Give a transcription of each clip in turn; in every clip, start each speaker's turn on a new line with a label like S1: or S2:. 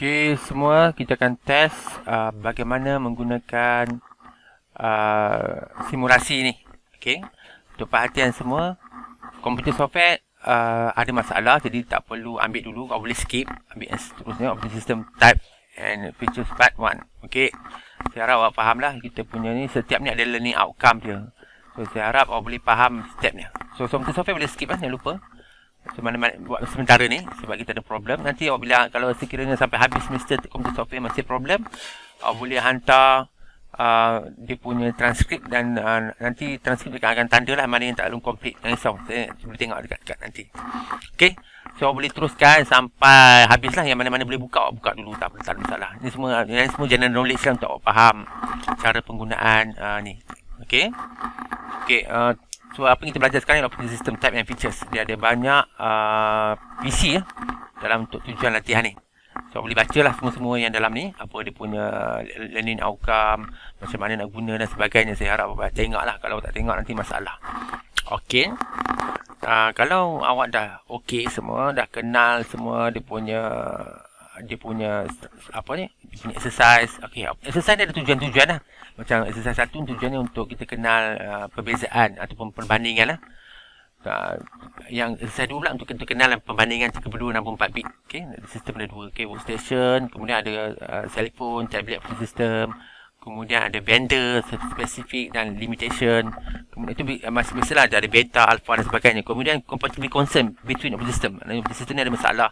S1: Okey, semua kita akan test bagaimana menggunakan simulasi ni. Okey, untuk perhatian semua, komputer software ada masalah, jadi tak perlu ambil dulu, kau boleh skip, ambil yang seterusnya, operating system type and features part 1. Okey, saya harap awak faham lah, kita punya ni, setiap ni ada learning outcome dia. So, saya harap awak boleh faham stepnya. So, komputer software boleh skip lah, jangan lupa. So, mana-mana buat sementara ni sebab kita ada problem. Nanti awak bila kalau sekiranya sampai habis semester komputer software masih problem, awak boleh hantar dia punya transkrip dan nanti transkrip dia akan tanda lah mana yang tak belum complete. Jangan risau, saya boleh tengok dekat nanti. Okay, so awak boleh teruskan sampai habis lah. Yang mana-mana boleh buka, awak buka dulu, tak ada masalah. Ini semua general knowledge lah untuk awak faham cara penggunaan ni. Okay, so apa yang kita belajar sekarang ialah operating system type and features. Dia ada banyak PC dalam untuk tujuan latihan ni. So boleh baca lah semua-semua yang dalam ni, apa dia punya learning outcome, macam mana nak guna dan sebagainya. Saya harap awak tengok lah. Kalau tak tengok nanti masalah. Okey, kalau awak dah okey semua, dah kenal semua dia punya apa ni, dia punya exercise. Okey, exercise dia ada tujuan-tujuan lah. Macam exercise 1 tujuannya untuk kita kenal perbezaan ataupun perbandingan lah. Yang exercise 2 pula untuk kita kenal perbandingan 32 64 bit. Okey, sistem ada 2. Okey, workstation, kemudian ada cellphone, tablet system, kemudian ada vendor spesifik dan limitation. Kemudian itu masih biasalah ada beta, alpha dan sebagainya. Kemudian compatibility concern between operating system. Operating system ni ada masalah,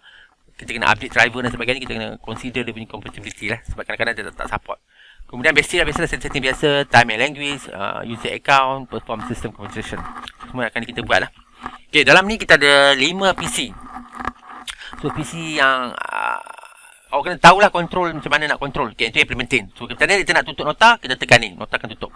S1: kita kena update driver dan sebagainya, kita kena consider dia punya compatibility lah, sebab kadang-kadang dia tak support. Kemudian biasalah setting biasa, time and language, user account, perform system configuration. Semua akan kita buat lah. Okay, dalam ni kita ada 5 PC. So PC yang awak kena tahulah control, macam mana nak control. Okay, itu yang paling penting. So kita nak tutup nota, kita tekan ni, nota akan tutup.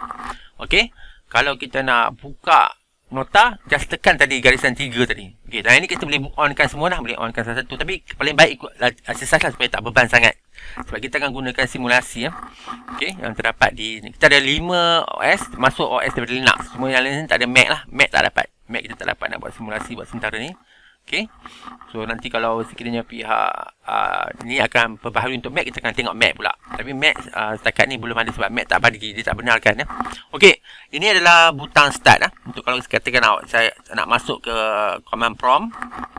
S1: Okay, kalau kita nak buka nota, just tekan tadi garisan 3 tadi. Okay, dan ini kita boleh onkan semua lah, boleh onkan satu-satu. Tapi paling baik ikut exercise lah supaya tak beban sangat. Sebab kita akan gunakan simulasi okay, yang terdapat di kita ada 5 OS, masuk OS daripada Linux. Semua yang lain tak ada Mac lah. Mac tak dapat. Mac kita tak dapat nak buat simulasi buat sementara ni. Okay, so nanti kalau sekiranya pihak ni akan perbaharui untuk Mac, kita akan tengok Mac pula. Tapi Mac setakat ni belum ada sebab Mac tak bagi, dia tak benarkan. Okay, ini adalah butang start untuk kalau katakan awak saya nak masuk ke command prompt.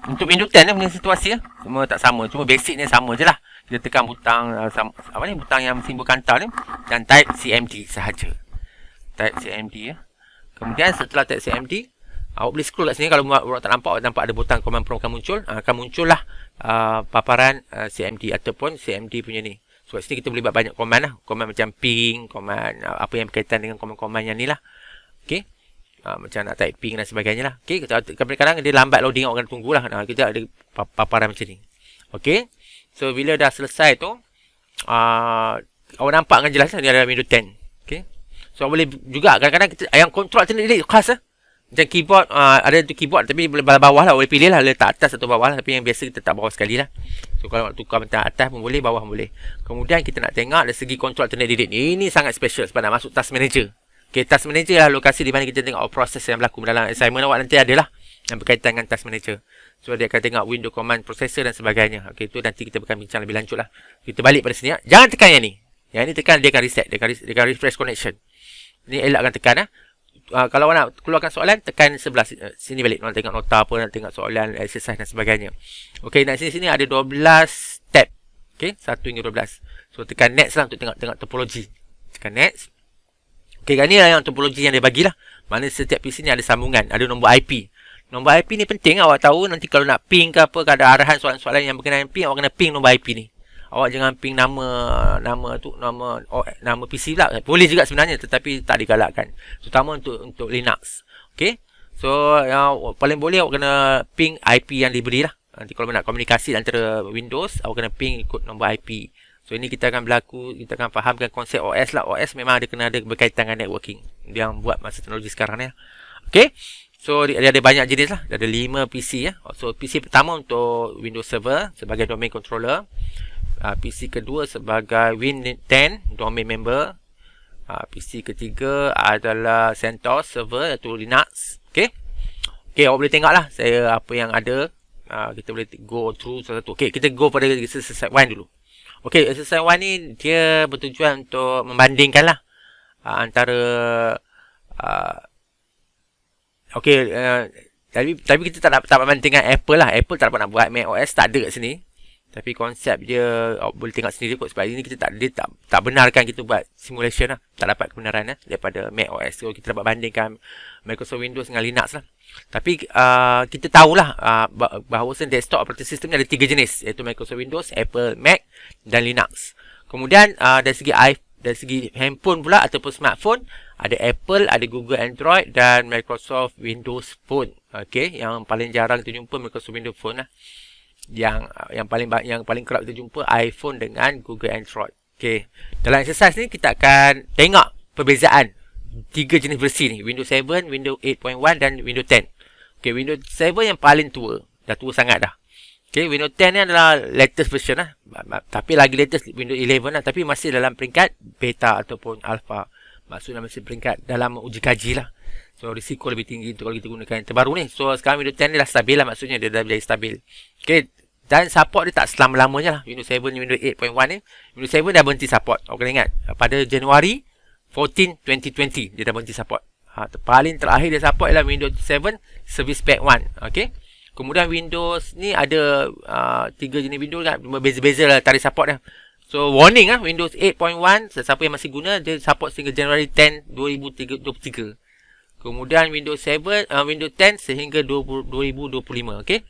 S1: Untuk Windows 10 punya situasi semua tak sama, cuma basic ni sama je lah. Kita tekan butang butang yang simbol kantar ni dan type CMD sahaja. Type CMD Kemudian setelah type CMD, awak boleh scroll kat sini. Kalau awak tak nampak, ada butang command prompt akan muncul lah paparan CMD ataupun CMD punya ni. So kat sini kita boleh buat banyak command lah. Command macam ping, command apa yang berkaitan dengan command-command yang ni lah. Okay, macam nak type ping dan sebagainya lah. Okay, kadang-kadang dia lambat loading, awak kena tunggulah. Kita ada paparan macam ni. Okay, so bila dah selesai tu, awak nampak dengan jelas dia ada Windows 10. Okay, so awak boleh juga kadang-kadang yang control alternative khas macam keyboard, ada tu keyboard tapi boleh bawah lah, boleh pilih lah letak atas atau bawah lah. Tapi yang biasa kita tak bawah sekali lah. So kalau nak tukar mentah atas pun boleh, bawah pun boleh. Kemudian kita nak tengok dari segi control alternate delete. Ini sangat special sebab nak masuk task manager. Okay, task manager lah lokasi di mana kita tengok proses yang berlaku dalam assignment awak nanti adalah yang berkaitan dengan task manager. So dia akan tengok window command processor dan sebagainya. Okay, itu nanti kita akan bincang lebih lanjut lah. Kita balik pada sini. Jangan tekan yang ni. Yang ni tekan dia akan reset, dia akan refresh connection. Ini elakkan tekan kalau nak keluarkan soalan, tekan sebelah sini balik. Nak tengok nota apa, nak tengok soalan, exercise dan sebagainya. Okey, nak sini ada 12 tab. Okey, 1 hingga 12. So tekan next lah untuk tengok topologi. Tekan next. Okey, ni lah yang topologi yang dia bagilah. Mana setiap PC ni ada sambungan, ada nombor IP. Nombor IP ni penting awak tahu. Nanti kalau nak ping ke apa, ada arahan soalan-soalan yang berkenaan ping, awak kena ping nombor IP ni. Awak jangan ping nama PC pula. Boleh juga sebenarnya tetapi tak digalakkan. Terutama untuk Linux. Okey. So yang paling boleh awak kena ping IP yang diberi lah. Nanti kalau nak komunikasi antara Windows, awak kena ping ikut nombor IP. So ini kita akan kita akan fahamkan konsep OS lah. OS memang kena ada berkaitan dengan networking. Dia yang buat masa teknologi sekarang ni. Okey. So dia ada banyak jenis lah. Dia ada 5 PC So PC pertama untuk Windows Server sebagai domain controller. PC kedua sebagai Win 10 domain member. PC ketiga adalah CentOS server iaitu Linux. Okey, awak boleh tengok lah saya apa yang ada. Kita boleh go through satu-satu. Okey, kita go pada set 1 dulu. Okey, exercise 1 ni dia bertujuan untuk membandingkan lah antara okey, tapi kita tak dapat bandingkan Apple lah. Apple tak dapat nak buat macOS, tak ada kat sini. Tapi konsep dia boleh tengok sendiri kot, sebab ini kita tak benarkan kita buat simulation lah. Tak dapat kebenaran daripada macOS. So kita dapat bandingkan Microsoft Windows dengan Linux lah. Tapi kita tahulah bahawa desktop operating system ni ada 3 jenis, iaitu Microsoft Windows, Apple Mac dan Linux. Kemudian dari segi handphone pula ataupun smartphone, ada Apple, ada Google Android dan Microsoft Windows Phone. Okey, yang paling jarang kita jumpa Microsoft Windows Phone lah. Yang paling kerap kita jumpa iPhone dengan Google Android. Okey. Dalam exercise ni kita akan tengok perbezaan 3 jenis versi ni, Windows 7, Windows 8.1 dan Windows 10. Okey, Windows 7 yang paling tua. Dah tua sangat dah. Okey, Windows 10 ni adalah latest version lah. Tapi lagi latest Windows 11 lah, tapi masih dalam peringkat beta ataupun alpha. Maksudnya masih peringkat dalam uji kaji lah. So risiko lebih tinggi kalau kita gunakan yang terbaru ni. So sekarang Windows 10 ni dah stabil lah, maksudnya dia dah jadi stabil. Okey, dan support dia tak selama-lamanya lah. Windows 7 ni, Windows 8.1 ni, Windows 7 dah berhenti support. Kau kena ingat, pada Januari 14, 2020 dia dah berhenti support. Paling terakhir dia support ialah Windows 7 Service Pack 1. Okey. Kemudian Windows ni ada 3 jenis Windows kan, berbeza-beza lah tarikh support dia. So warning lah, Windows 8.1 sesiapa yang masih guna dia support sehingga Januari 10, 2023. Kemudian Windows 10 sehingga 2025. Okey.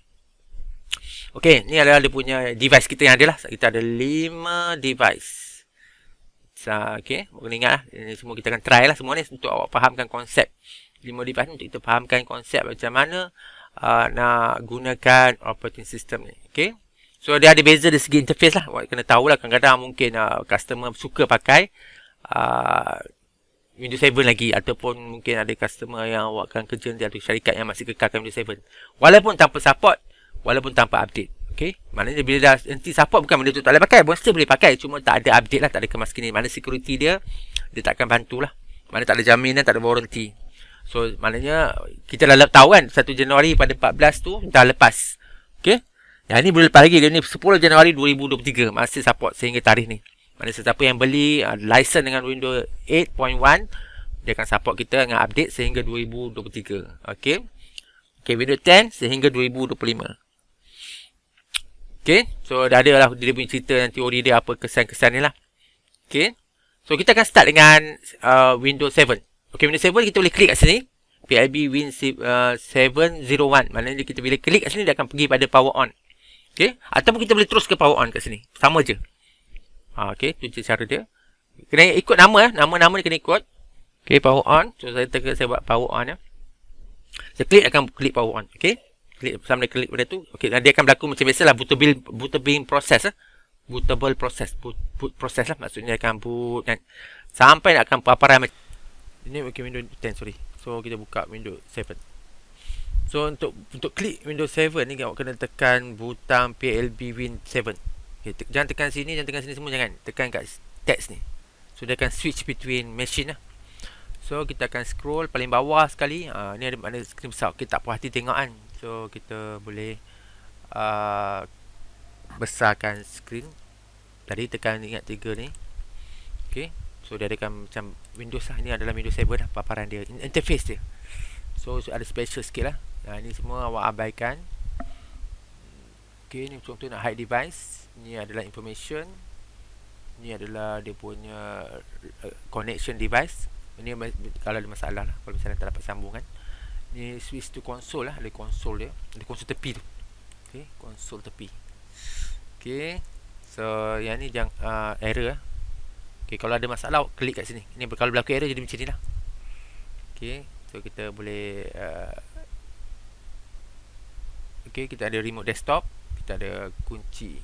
S1: Okey, ni adalah dia punya device kita yang ada lah. Kita ada 5 device. Okey, kena ingat lah. Ini semua kita akan try lah semua ni untuk awak fahamkan konsep 5 device ni, untuk kita fahamkan konsep macam mana nak gunakan operating system ni. Okey. So dia ada beza dari segi interface lah. Awak kena tahu lah, kadang-kadang mungkin customer suka pakai Windows 7 lagi, ataupun mungkin ada customer yang awak akan kerja nanti, ada syarikat yang masih kekalkan Windows 7 walaupun tanpa support, walaupun tanpa update. Okey, maknanya bila dah nanti support, bukan benda tu tak boleh pakai, still boleh pakai, cuma tak ada update lah, tak ada kemaskinan. Mana security dia takkan bantulah. Mana tak ada jaminan, tak ada warranty. So maknanya kita dah tahu kan 1 Januari pada 14 tu dah lepas. Okey, yang ni boleh lepas lagi, dia ni 10 Januari 2023 masih support sehingga tarikh ni. Maknanya sesiapa yang beli license dengan Windows 8.1, dia akan support kita dengan update sehingga 2023. Okey. Okey, Windows 10 sehingga 2025. Okay, so dah ada lah dia punya cerita dan teori dia, apa kesan-kesan ni lah. Okay, so kita akan start dengan Windows 7. Okay, Windows 7 kita boleh klik kat sini, PLB Win 701. Maknanya kita bila klik kat sini, dia akan pergi pada power on. Okay, ataupun kita boleh terus ke power on kat sini, sama je. Okay, tu cara dia. Kena ikut nama, nama-nama ni kena ikut. Okay, power on. So saya buat power on ya. Saya klik, akan klik power on. Okay, klik sama dia klik pada tu. Okey, dia akan berlaku macam biasalah, bootable process lah. Bootable process, boot process lah, maksudnya akan boot kan sampai nak akan paparan ini. Okey, Windows 10, sorry. So kita buka Windows 7. So untuk klik Windows 7 ni, awak kena tekan butang PLB Win 7. Okey, jangan tekan sini, jangan tekan sini semua, jangan tekan kat text ni. So dia akan switch between machine lah. So kita akan scroll paling bawah sekali. Ni ada mana skrin besar. Kita tak puas hati tengok kan. So kita boleh besarkan skrin. Tadi tekan ingat 3 ni. Okay, so dia adakan macam Windows lah. Ini adalah Windows 7 lah, paparan dia, interface dia. So ada special sikit lah. Ini semua awak abaikan. Okay, ni contoh nak hide device. Ni adalah information. Ni adalah dia punya connection device. Ini kalau ada masalah lah, kalau misalnya tak dapat sambung kan. Ni switch to console lah, ada konsol dia, ada konsol tepi tu. Okey, konsol tepi. Okey, so yang ni jangan error lah. Okey, kalau ada masalah klik kat sini. Ini kalau berlaku error jadi macam ni lah. Okey, so kita boleh okey, kita ada remote desktop, kita ada kunci.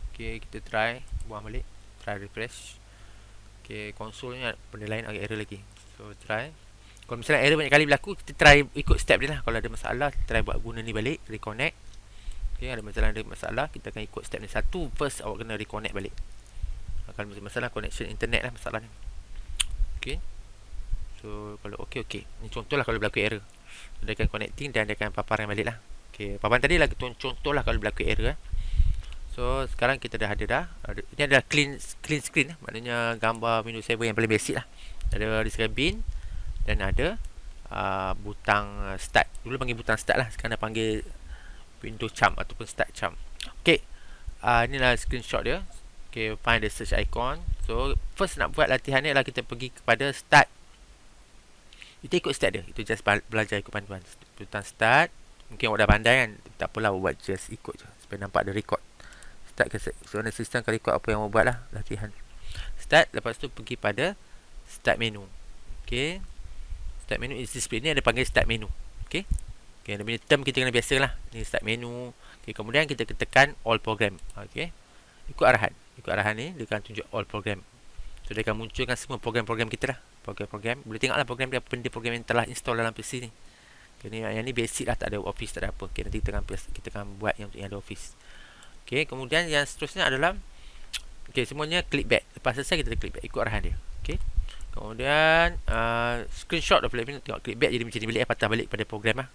S1: Okey, kita try buang balik, try refresh. Okay, konsolnya benda lain agak error lagi. So try. Kalau misalnya error banyak kali berlaku, kita try ikut step dia lah. Kalau ada masalah, try buat guna ni balik, reconnect. Okay, ada masalah, kita akan ikut step ni. Satu, first awak kena reconnect balik. Kalau masalah connection internet lah masalah ni. Okay, so kalau okay. Ni contoh lah kalau berlaku error. Dia akan connecting dan dia akan paparan balik lah. Okay, paparan tadi lah contoh lah kalau berlaku error. So sekarang kita dah ada ini adalah clean screen lah. Maknanya gambar Windows 7 yang paling basic lah. Ada disk bin dan ada butang start. Dulu panggil butang start lah, sekarang dah panggil Windows charm ataupun start charm. Okey. Inilah screenshot dia. Okey, find the search icon. So first nak buat latihan ni adalah kita pergi kepada start. Kita ikut start dia. Itu just belajar ikut panduan. Butang start. Mungkin awak dah pandai kan. Tak apalah, awak buat just ikut je supaya nampak ada record. Start ke sebenarnya sistem akan record apa yang awak buat lah, latihan. Start, lepas tu pergi pada start menu. Okey. Start menu is display. Ni ada panggil start menu. Okey. Okey, ada punya term kita kena biasalah. Ni start menu. Okey, kemudian kita tekan all program. Okey. Ikut arahan. Ikut arahan ni dia akan tunjuk all program. So dia akan munculkan semua program-program kita lah. Program-program. Boleh tengoklah program dia, apa benda program yang telah install dalam PC ni. Okay, yang ni basic lah, tak ada Office, tak ada apa. Okay, nanti kita akan buat yang ada Office. Okay, kemudian yang seterusnya adalah semuanya click back. Lepas selesai kita click back, ikut arahan dia. Okay. Kemudian screenshot dah boleh tengok click back jadi macam ni, balik patah balik pada program lah.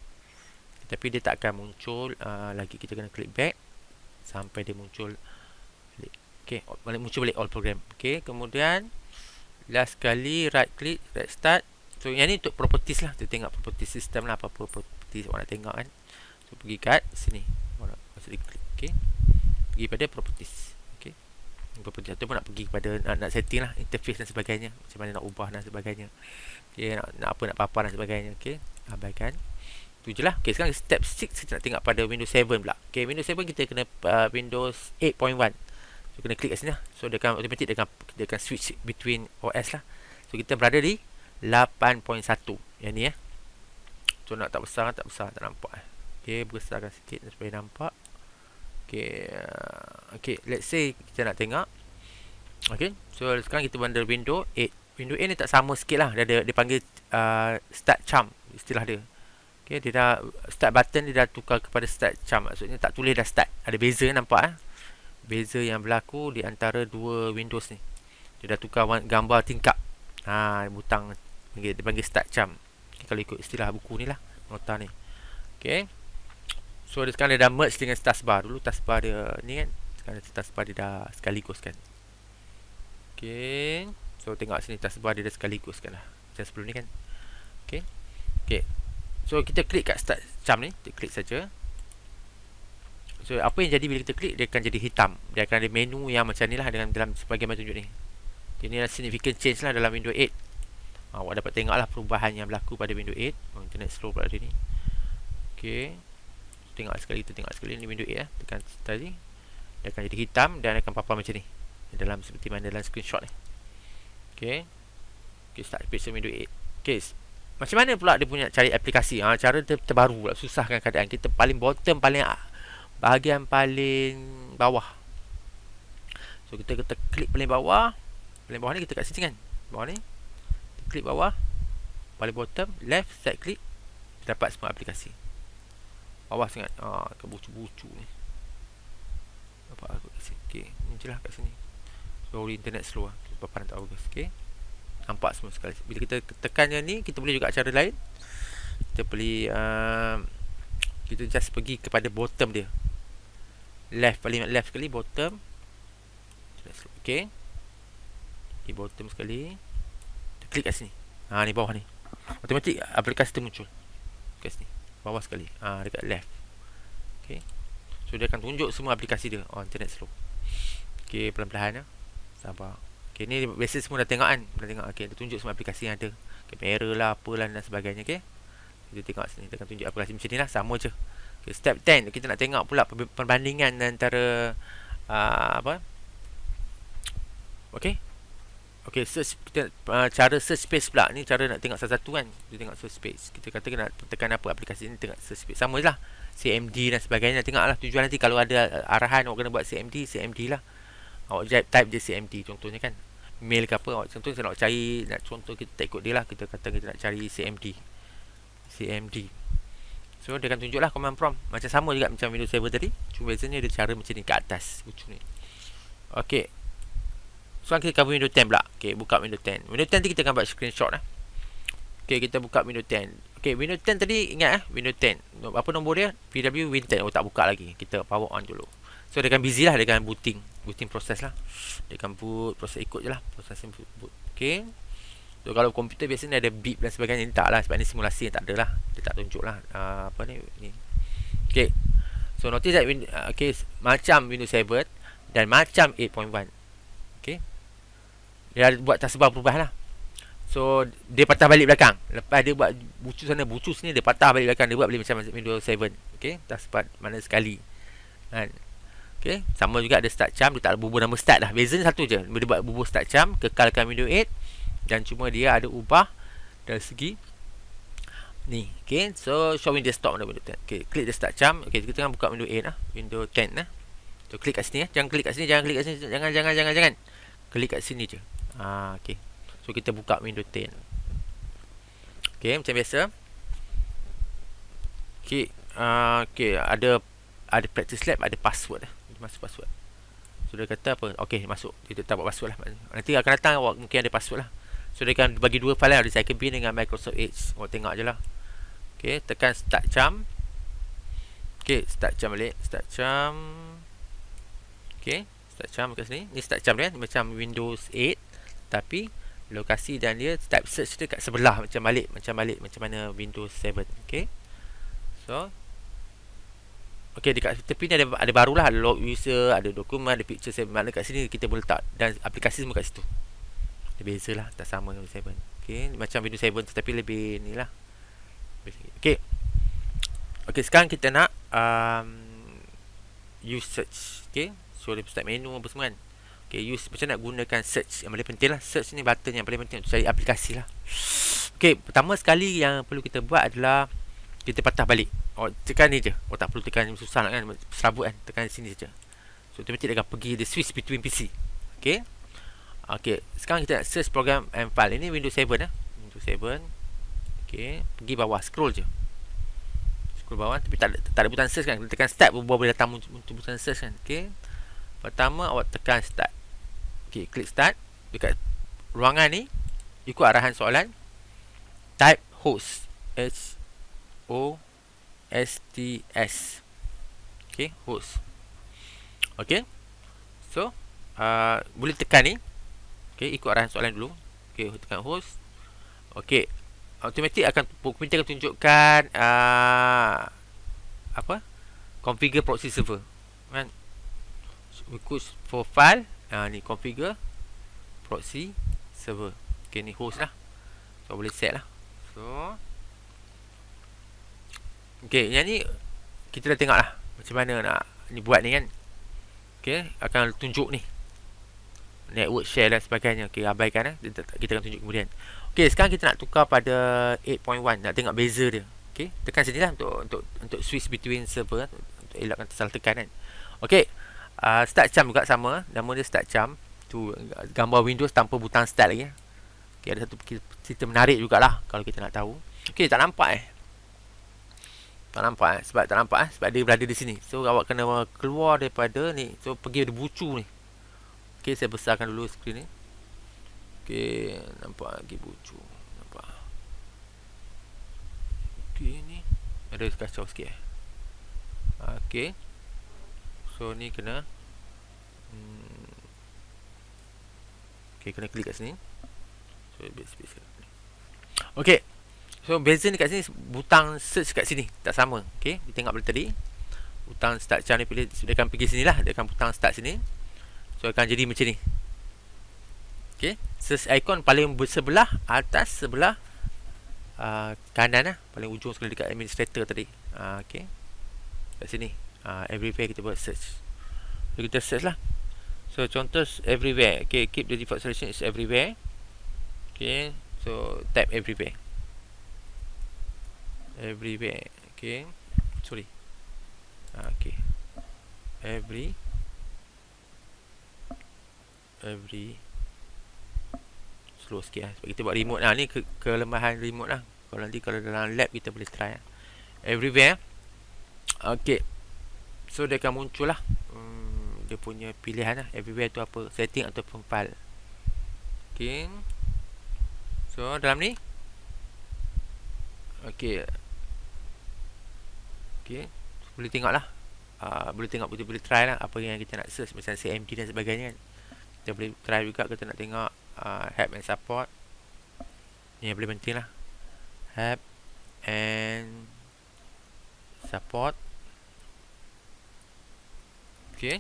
S1: Tapi dia tak akan muncul lagi. Kita kena click back sampai dia muncul balik. Okay, muncul balik all program. Okay, kemudian last kali right click, right start. So yang ni untuk properties lah. Kita tengok properties system lah, apa-apa properties awak nak tengok kan. So pergi kat sini, awak nak klik. Okay, pergi pada properties. Okay, properties tu pun nak pergi kepada nak setting lah, interface dan sebagainya, macam mana nak ubah dan sebagainya. Okay, nak apa-apa dan sebagainya. Okay, abaikan. Tu je lah. Okay, sekarang step 6 kita nak tengok pada Windows 7 pula. Okay, Windows 7 kita kena Windows 8.1. So kena klik kat sini lah. So dia akan automatic dia akan switch between OS lah. So kita berada di 8.1 yang ni So nak tak besar, tak nampak. Okay, besarkan sikit supaya nampak. Okay, let's say kita nak tengok. Okay, so sekarang kita bandar Windows 8. Windows 8 ni tak sama sikit lah. Dia panggil start charm, istilah dia. Okay, dia dah start button dia dah tukar kepada start charm. Maksudnya tak tulis dah start. Ada beza, nampak beza yang berlaku di antara dua Windows ni. Dia dah tukar gambar tingkap. Butang dia panggil start charm. Okay, kalau ikut istilah buku ni lah, nota ni. Okay, so sekarang dia dah merge dengan taskbar. Dulu taskbar dia ni kan, sekarang taskbar dia dah sekaligus kan. Okay, so tengok sini taskbar dia dah sekaligus kan lah, macam sebelum ni kan. Okay, so kita klik kat start charm ni, kita klik saja. So apa yang jadi bila kita klik, dia akan jadi hitam. Dia akan ada menu yang macam ni lah, dengan dalam sebagaimana tunjuk ni. Ini adalah significant change lah dalam Windows 8. Awak dapat tengok lah perubahan yang berlaku pada Windows 8. Internet slow pula hari ni. Okay, tengok sekali ni Windows 8 tekan tadi, dia akan jadi hitam dan akan papa macam ni dalam seperti mana dalam screenshot ni. Okay, start page Windows 8. Okay, macam mana pula dia punya cari aplikasi? Cara terbaru pula, susahkan keadaan. Kita paling bottom, bahagian paling bawah. So kita klik paling bawah ni, kita kat sini kan, bawah ni klik bawah, paling bottom left side click, kita dapat semua aplikasi bawah sangat. Kebucu-bucu ni nampak aku kat sini. Okay, ni je lah kat sini. Sorry, internet slow lah, papan tak bagus. Okay, nampak semua sekali. Bila kita tekan yang ni, kita boleh juga cara lain. Kita boleh kita just pergi kepada bottom dia, paling left sekali, bottom. Okay, di bottom sekali, kita klik kat sini. Ni bawah ni, automatik aplikasi tu muncul kat sini, bawah sekali, dekat left. Okay, so dia akan tunjuk semua aplikasi dia. Internet slow. Okay, pelan-pelan sabar. Okay, ni biasa semua dah tengok kan, okay, dia tunjuk semua aplikasi yang ada, kamera lah, apalah dan sebagainya. Okay, kita tengok sini, dia akan tunjuk aplikasi macam ni lah, sama je. Okay, step 10 kita nak tengok pula perbandingan antara Okay, search, kita, cara search space pula. Ni cara nak tengok satu-satu kan. Kita tengok search space. Kita kata nak tekan apa aplikasi ni, tengok search space. Sama je lah, CMD dan sebagainya. Tengok lah tujuan nanti kalau ada arahan awak kena buat CMD lah. Awak type je CMD contohnya kan, mail ke apa. Contohnya saya nak cari, contoh kita tak ikut dia lah, kita kata kita nak cari CMD. So dia akan tunjuk lah command prompt. Macam sama juga macam Windows 7 tadi, cuma bezanya dia cara macam ni, kat atas bucu ni. Okay, so kita cover Windows 10 pula. Okay, buka Windows 10. Windows 10 ni kita akan buat screenshot lah. Okay, kita buka Windows 10. Okay, Windows 10 tadi ingat Windows 10. Apa nombor dia? PW Win 10. Tak buka lagi. Kita power on dulu. So dia akan busy lah, dia akan booting proses lah. Dia akan boot, proses ikut je lah, proses boot. Okay. So kalau komputer biasanya ada beep dan sebagainya, ni tak lah, sebab ni simulasi tak ada lah, dia tak tunjuk lah apa ni. Okay. So notice that okay, macam Windows 7 dan macam 8.1. Okay. Dia ada buat tersebar perubahan lah. So dia patah balik belakang. Lepas dia buat bucu sana, bucu sini, dia patah balik belakang. Dia buat balik macam Windows 7. Okay. Tak sempat mana sekali kan. Okay. Sama juga ada start charm. Dia tak bubuh nama start dah. Bezanya satu je. Dia buat bubuh start charm, kekalkan Windows 8. Dan cuma dia ada ubah dari segi ni. Okay. So show Windows desktop pada Windows 10. Okay. Klik the start charm. Okay. Kita akan buka Windows 8 lah. Windows 10 lah. So klik kat sini. Jangan klik kat sini. Jangan klik kat sini. Jangan. Klik kat sini je. Okay. So kita buka Windows 10. Okay. Macam biasa. Okay. Okay. Ada practice lab. Ada password. Masuk password. So dia kata apa? Okay, masuk. Dia tak buat password lah. Nanti akan datang mungkin ada password lah. So dia akan bagi dua file lah. Ada Cycle B dengan Microsoft Edge. Awak tengok je lah. Okay, tekan start charm. Okay, start charm balik. Start charm. Okay, start charm kat sini. Ni start charm dia macam Windows 8. Tapi lokasi dan dia type search dia kat sebelah. Macam mana Windows 7. Okay. So okay, dekat tepi ni ada barulah, ada log user, ada dokumen, ada picture 7. Maknanya kat sini kita boleh letak dan aplikasi semua kat situ. Dia bezalah, tak sama dengan Windows 7. Okay, macam Windows 7 tetapi lebih ni lah. Okay. Okay, sekarang kita nak use search. Okay, so dia start menu apa semua kan. Okay, use macam nak gunakan search. Yang paling penting lah, search ni button yang paling penting untuk cari aplikasi lah. Okay, pertama sekali yang perlu kita buat adalah kita patah balik. Tekan ni je. Tak perlu tekan susah nak kan, serabut kan. Tekan sini saja. So automatic dia akan pergi, dia switch between PC. Okay. Okay, sekarang kita nak search program and file. Ini Windows 7 lah. Windows 7. Okay, pergi bawah, scroll je. Scroll bawah, tapi tak ada butang search kan. Kita tekan start, boleh datang untuk butang search kan. Okay. Pertama awak tekan start. Okay, klik start. Dekat ruangan ni, ikut arahan soalan, type host. HOSTS. Okay, host. Okay. So boleh tekan ni. Okay, ikut arahan soalan dulu. Okay, tekan host. Okay, automatic akan komputer akan tunjukkan apa? Configure proxy server. Kan? Ikut for file, ni configure proxy server. Okay, ni host lah. So boleh set lah. So okay, yang ni kita dah tengok lah macam mana nak ni buat ni kan. Okay, akan tunjuk ni network share dan sebagainya. Okay, abaikan lah, kita akan tunjuk kemudian. Okay, sekarang kita nak tukar pada 8.1. Nak tengok beza dia. Okay, tekan sini lah untuk switch between server, untuk elakkan tersalah tekan kan. Okay, start charm juga sama. Nama dia start charm. Tu gambar Windows tanpa butang start lagi. Okay, ada satu cerita menarik jugalah kalau kita nak tahu. Okay, tak nampak tak nampak sebab dia berada di sini. So awak kena keluar daripada ni. So pergi ada bucu ni. Okey, saya besarkan dulu skrin ni. Okey, nampak lagi bucu. Nampak. Okey, ni ada kacau sikit. Okey. So ni kena okey, kena klik kat sini. So space. Okey. So beza ni kat sini, butang search kat sini tak sama. Okey, kita tengok tadi. Butang start charm ni pilih, dia akan pergi sini lah. Dia akan butang start sini. So akan jadi macam ni. Okey, search icon paling sebelah atas, sebelah kanan lah, paling ujung sekali dekat administrator tadi. Okey. Kat sini. Everywhere kita buat search. So kita search lah. So contoh everywhere. Okey, keep the default selection is everywhere. Okey, so type everywhere. Everywhere. Okay, sorry. Okay, every slow sikit lah sebab kita buat remote lah. Ni kelemahan remote lah. Kalau nanti kalau dalam lab kita boleh try lah. Everywhere. Okay, so dia akan muncul lah dia punya pilihan lah. Everywhere tu apa, setting ataupun file. Okay, so dalam ni Okay, boleh tengok lah boleh tengok, boleh try lah apa yang kita nak search, macam CMD dan sebagainya kan. Kita boleh try juga kita nak tengok help and support. Ni yang paling penting lah, help and support. Okay,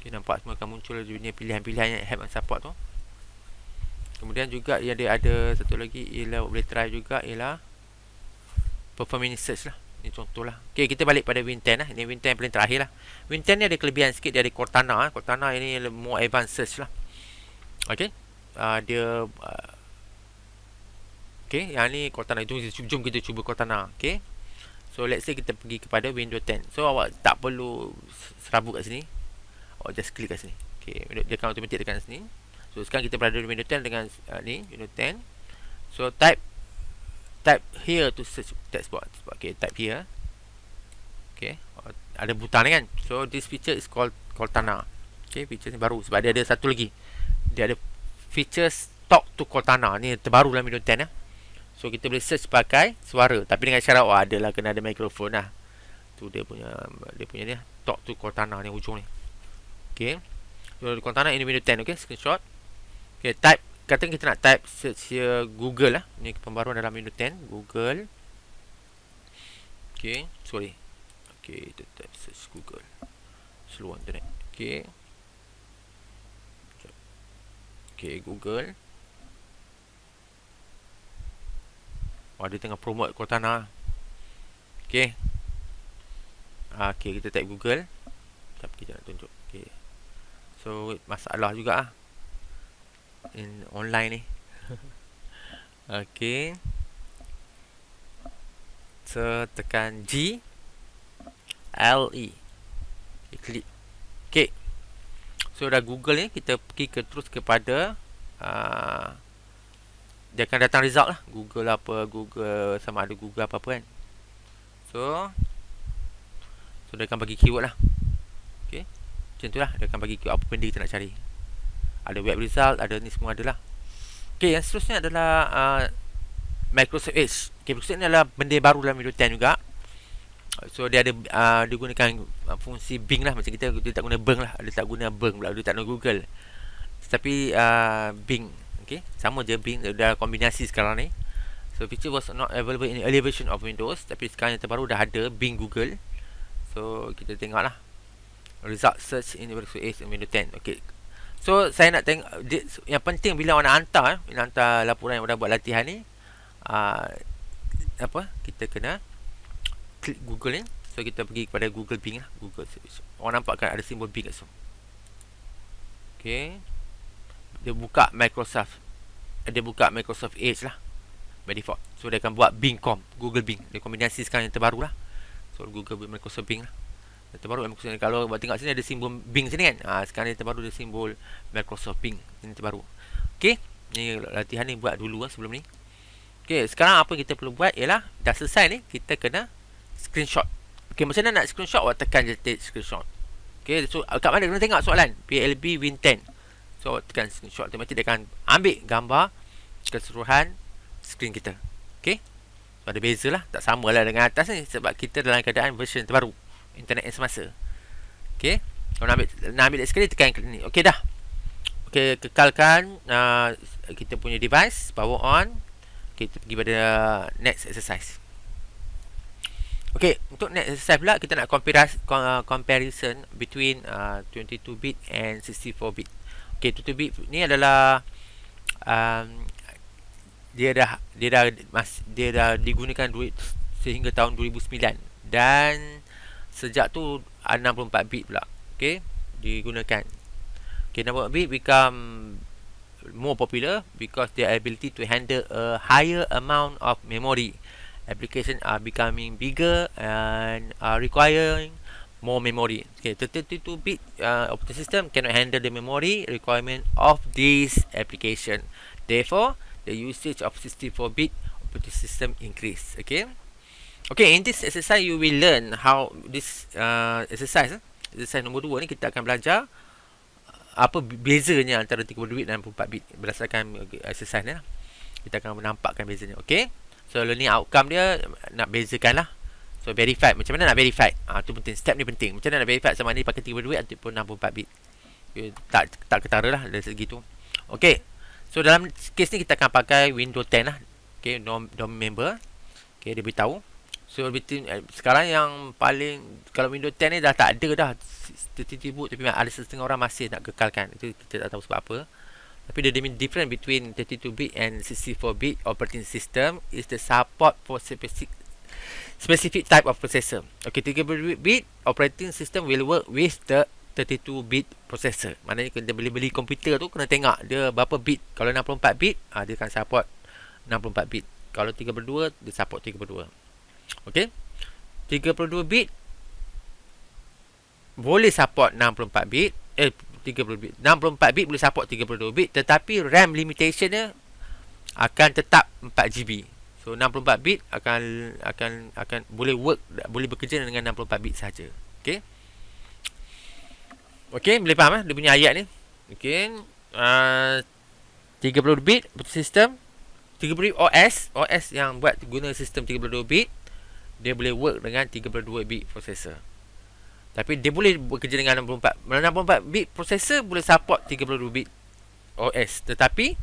S1: nampak semua akan muncul dia pilihan-pilihan help and support tu. Kemudian juga yang dia ada satu lagi ialah boleh try juga ialah performance search lah. Ni contoh lah. Okay, kita balik pada Win10 lah. Ini Win10 paling terakhir lah. Win10 ni ada kelebihan sikit, dia ada Cortana. Cortana ini more advanced search lah. Okay, dia okay, yang ni Cortana. Jom kita cuba Cortana. Okay, so let's say kita pergi kepada Windows 10. So awak tak perlu serabut kat sini, awak just klik kat sini. Okay, dia akan automatic dekat sini. So sekarang kita berada di Windows 10 dengan ni Windows 10. So type here to search text box. Okay, type here. Okay, ada butang ni kan. So this feature is called Cortana. Okay, feature ni baru sebab dia ada satu lagi. Dia ada features talk to Cortana. Ni terbaru dalam Windows 10 ya. So kita boleh search pakai suara, tapi dengan syarat adalah kena ada mikrofon lah. Tu dia punya ni talk to Cortana ni hujung ni. Okay, so Cortana ini Windows 10. Okay, screenshot. Okay, type, katakan kita nak type search here Google lah. Ni pembaruan dalam Windows 10, Google. Okay, sorry. Okay, kita type search Google. Slow internet. Okay. Okay, Google. Dia tengah promote Cortana. Okay. Okay, kita type Google. Tapi kita nak tunjuk. Okay. So, masalah juga lah in online ni. Okay. So, tekan G L E. Klik. Okay. So, dah Google ni, kita pergi terus kepada dia akan datang result lah. Google apa, Google sama ada Google apa-apa kan. So dia akan bagi keyword lah. Okay, macam tu lah. Dia akan bagi keyword apa benda kita nak cari. Ada web result, ada ni semua adalah. Okay, yang seterusnya adalah Microsoft Edge. Okay, Microsoft ni adalah benda baru dalam Windows 10 juga. So dia ada dia gunakan fungsi Bing lah. Macam kita tak guna Bing lah. Dia tak guna Bing pula, dia tak guna Google. Tapi Bing. Okay, sama je Bing, dah kombinasi sekarang ni. So feature was not available in early version of Windows, tapi sekarang yang terbaru dah ada Bing Google. So kita tengoklah result search in Windows 8 and Windows 10. Okay, so saya nak tengok yang penting bila awak nak hantar laporan yang dah buat latihan ni, kita kena klik Google ni. So kita pergi kepada Google Bing lah, Google search. Awak nampak kan ada simbol Bing kat situ. Okay, dia buka Microsoft Edge lah by default. So dia akan buat Bing.com, Google Bing. Dia kombinasi sekarang yang terbaru lah. So Google Microsoft Bing lah. Yang terbaru Microsoft Bing. Kalau buat tengok sini ada simbol Bing sini kan. Sekarang yang terbaru ada simbol Microsoft Bing. Ini terbaru. Okay, ni latihan ni buat dulu lah sebelum ni. Okay, sekarang apa kita perlu buat ialah dah selesai ni, kita kena screenshot. Okay, macam mana nak screenshot? Awak tekan je take screenshot. Okay, so kat mana kena tengok soalan PLB Win10. So tekan screenshot, automatik dia akan ambil gambar keseluruhan skrin kita. Okay, so ada beza lah, tak sama lah dengan atas ni sebab kita dalam keadaan version terbaru internet yang semasa. Okay, kalau nak ambil sekali tekan ni. Okay dah. Okay, kekalkan kita punya device, power on. Okay, kita pergi pada next exercise. Okay, untuk next exercise pula kita nak comparison between 22-bit and 64-bit. Okay, 22-bit ni adalah dia dah digunakan sehingga tahun 2009 dan sejak tu 64-bit pula. Okay, digunakan. Okay, 64-bit become more popular because their ability to handle a higher amount of memory. Applications are becoming bigger and are requiring more memory. Okay, 32-bit operating system cannot handle the memory requirement of this application. Therefore, the usage of 64-bit operating system increase. Okay. Okay, in this exercise you will learn how this exercise nombor 2 ni kita akan belajar apa bezanya antara 32-bit dan 64-bit berdasarkan exercise ni lah. Kita akan menampakkan bezanya. Okay. So learning outcome dia nak bezakan lah So verify, macam mana nak verify? Tu penting, step ni penting. Macam mana nak verify sama ni pakai 32 bit ataupun 64 bit. Okay, tak ketara lah dari segi tu. Okay, so dalam kes ni kita akan pakai Windows 10 lah. Okay, DOM member. Okay, dia beritahu. So sekarang yang paling, kalau Windows 10 ni dah tak ada dah 32 bit, tapi ada setengah orang masih nak kekalkan. Itu kita tak tahu sebab apa. Tapi the difference between 32 bit and 64 bit operating system is the support for specific type of processor. Okay, 32 bit operating system will work with the 32 bit processor. Maknanya kita beli komputer tu kena tengok dia berapa bit. Kalau 64 bit, dia akan support 64 bit. Kalau 32, dia support 32. Okay, 32 bit boleh support 64 bit. 30 bit. 64 bit boleh support 32 bit, tetapi RAM limitation dia akan tetap 4 GB. So 64 bit akan boleh bekerja dengan 64 bit saja. Okey. Okey, boleh faham dia punya ayat ni. Okey. 32 bit sistem, 32 bit OS yang buat guna sistem 32 bit, dia boleh work dengan 32 bit processor. Tapi dia boleh bekerja dengan 64 bit processor, boleh support 32 bit OS, tetapi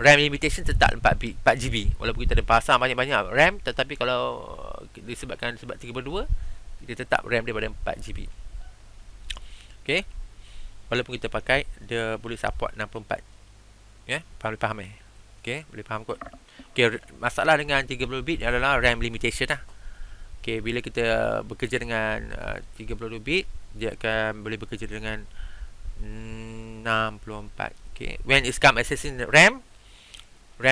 S1: RAM limitation tetap 4 GB. Walaupun kita ada pasang banyak-banyak RAM, tetapi kalau disebabkan sebab 32, dia tetap RAM dia pada 4 GB. Okey. Walaupun kita pakai, dia boleh support 64. Ya, faham okey, boleh faham kot. Okey, masalah dengan 30 bit adalah RAM limitation lah. Okay, bila kita bekerja dengan 32 bit, dia akan boleh bekerja dengan 64. Okay, when it comes accessing RAM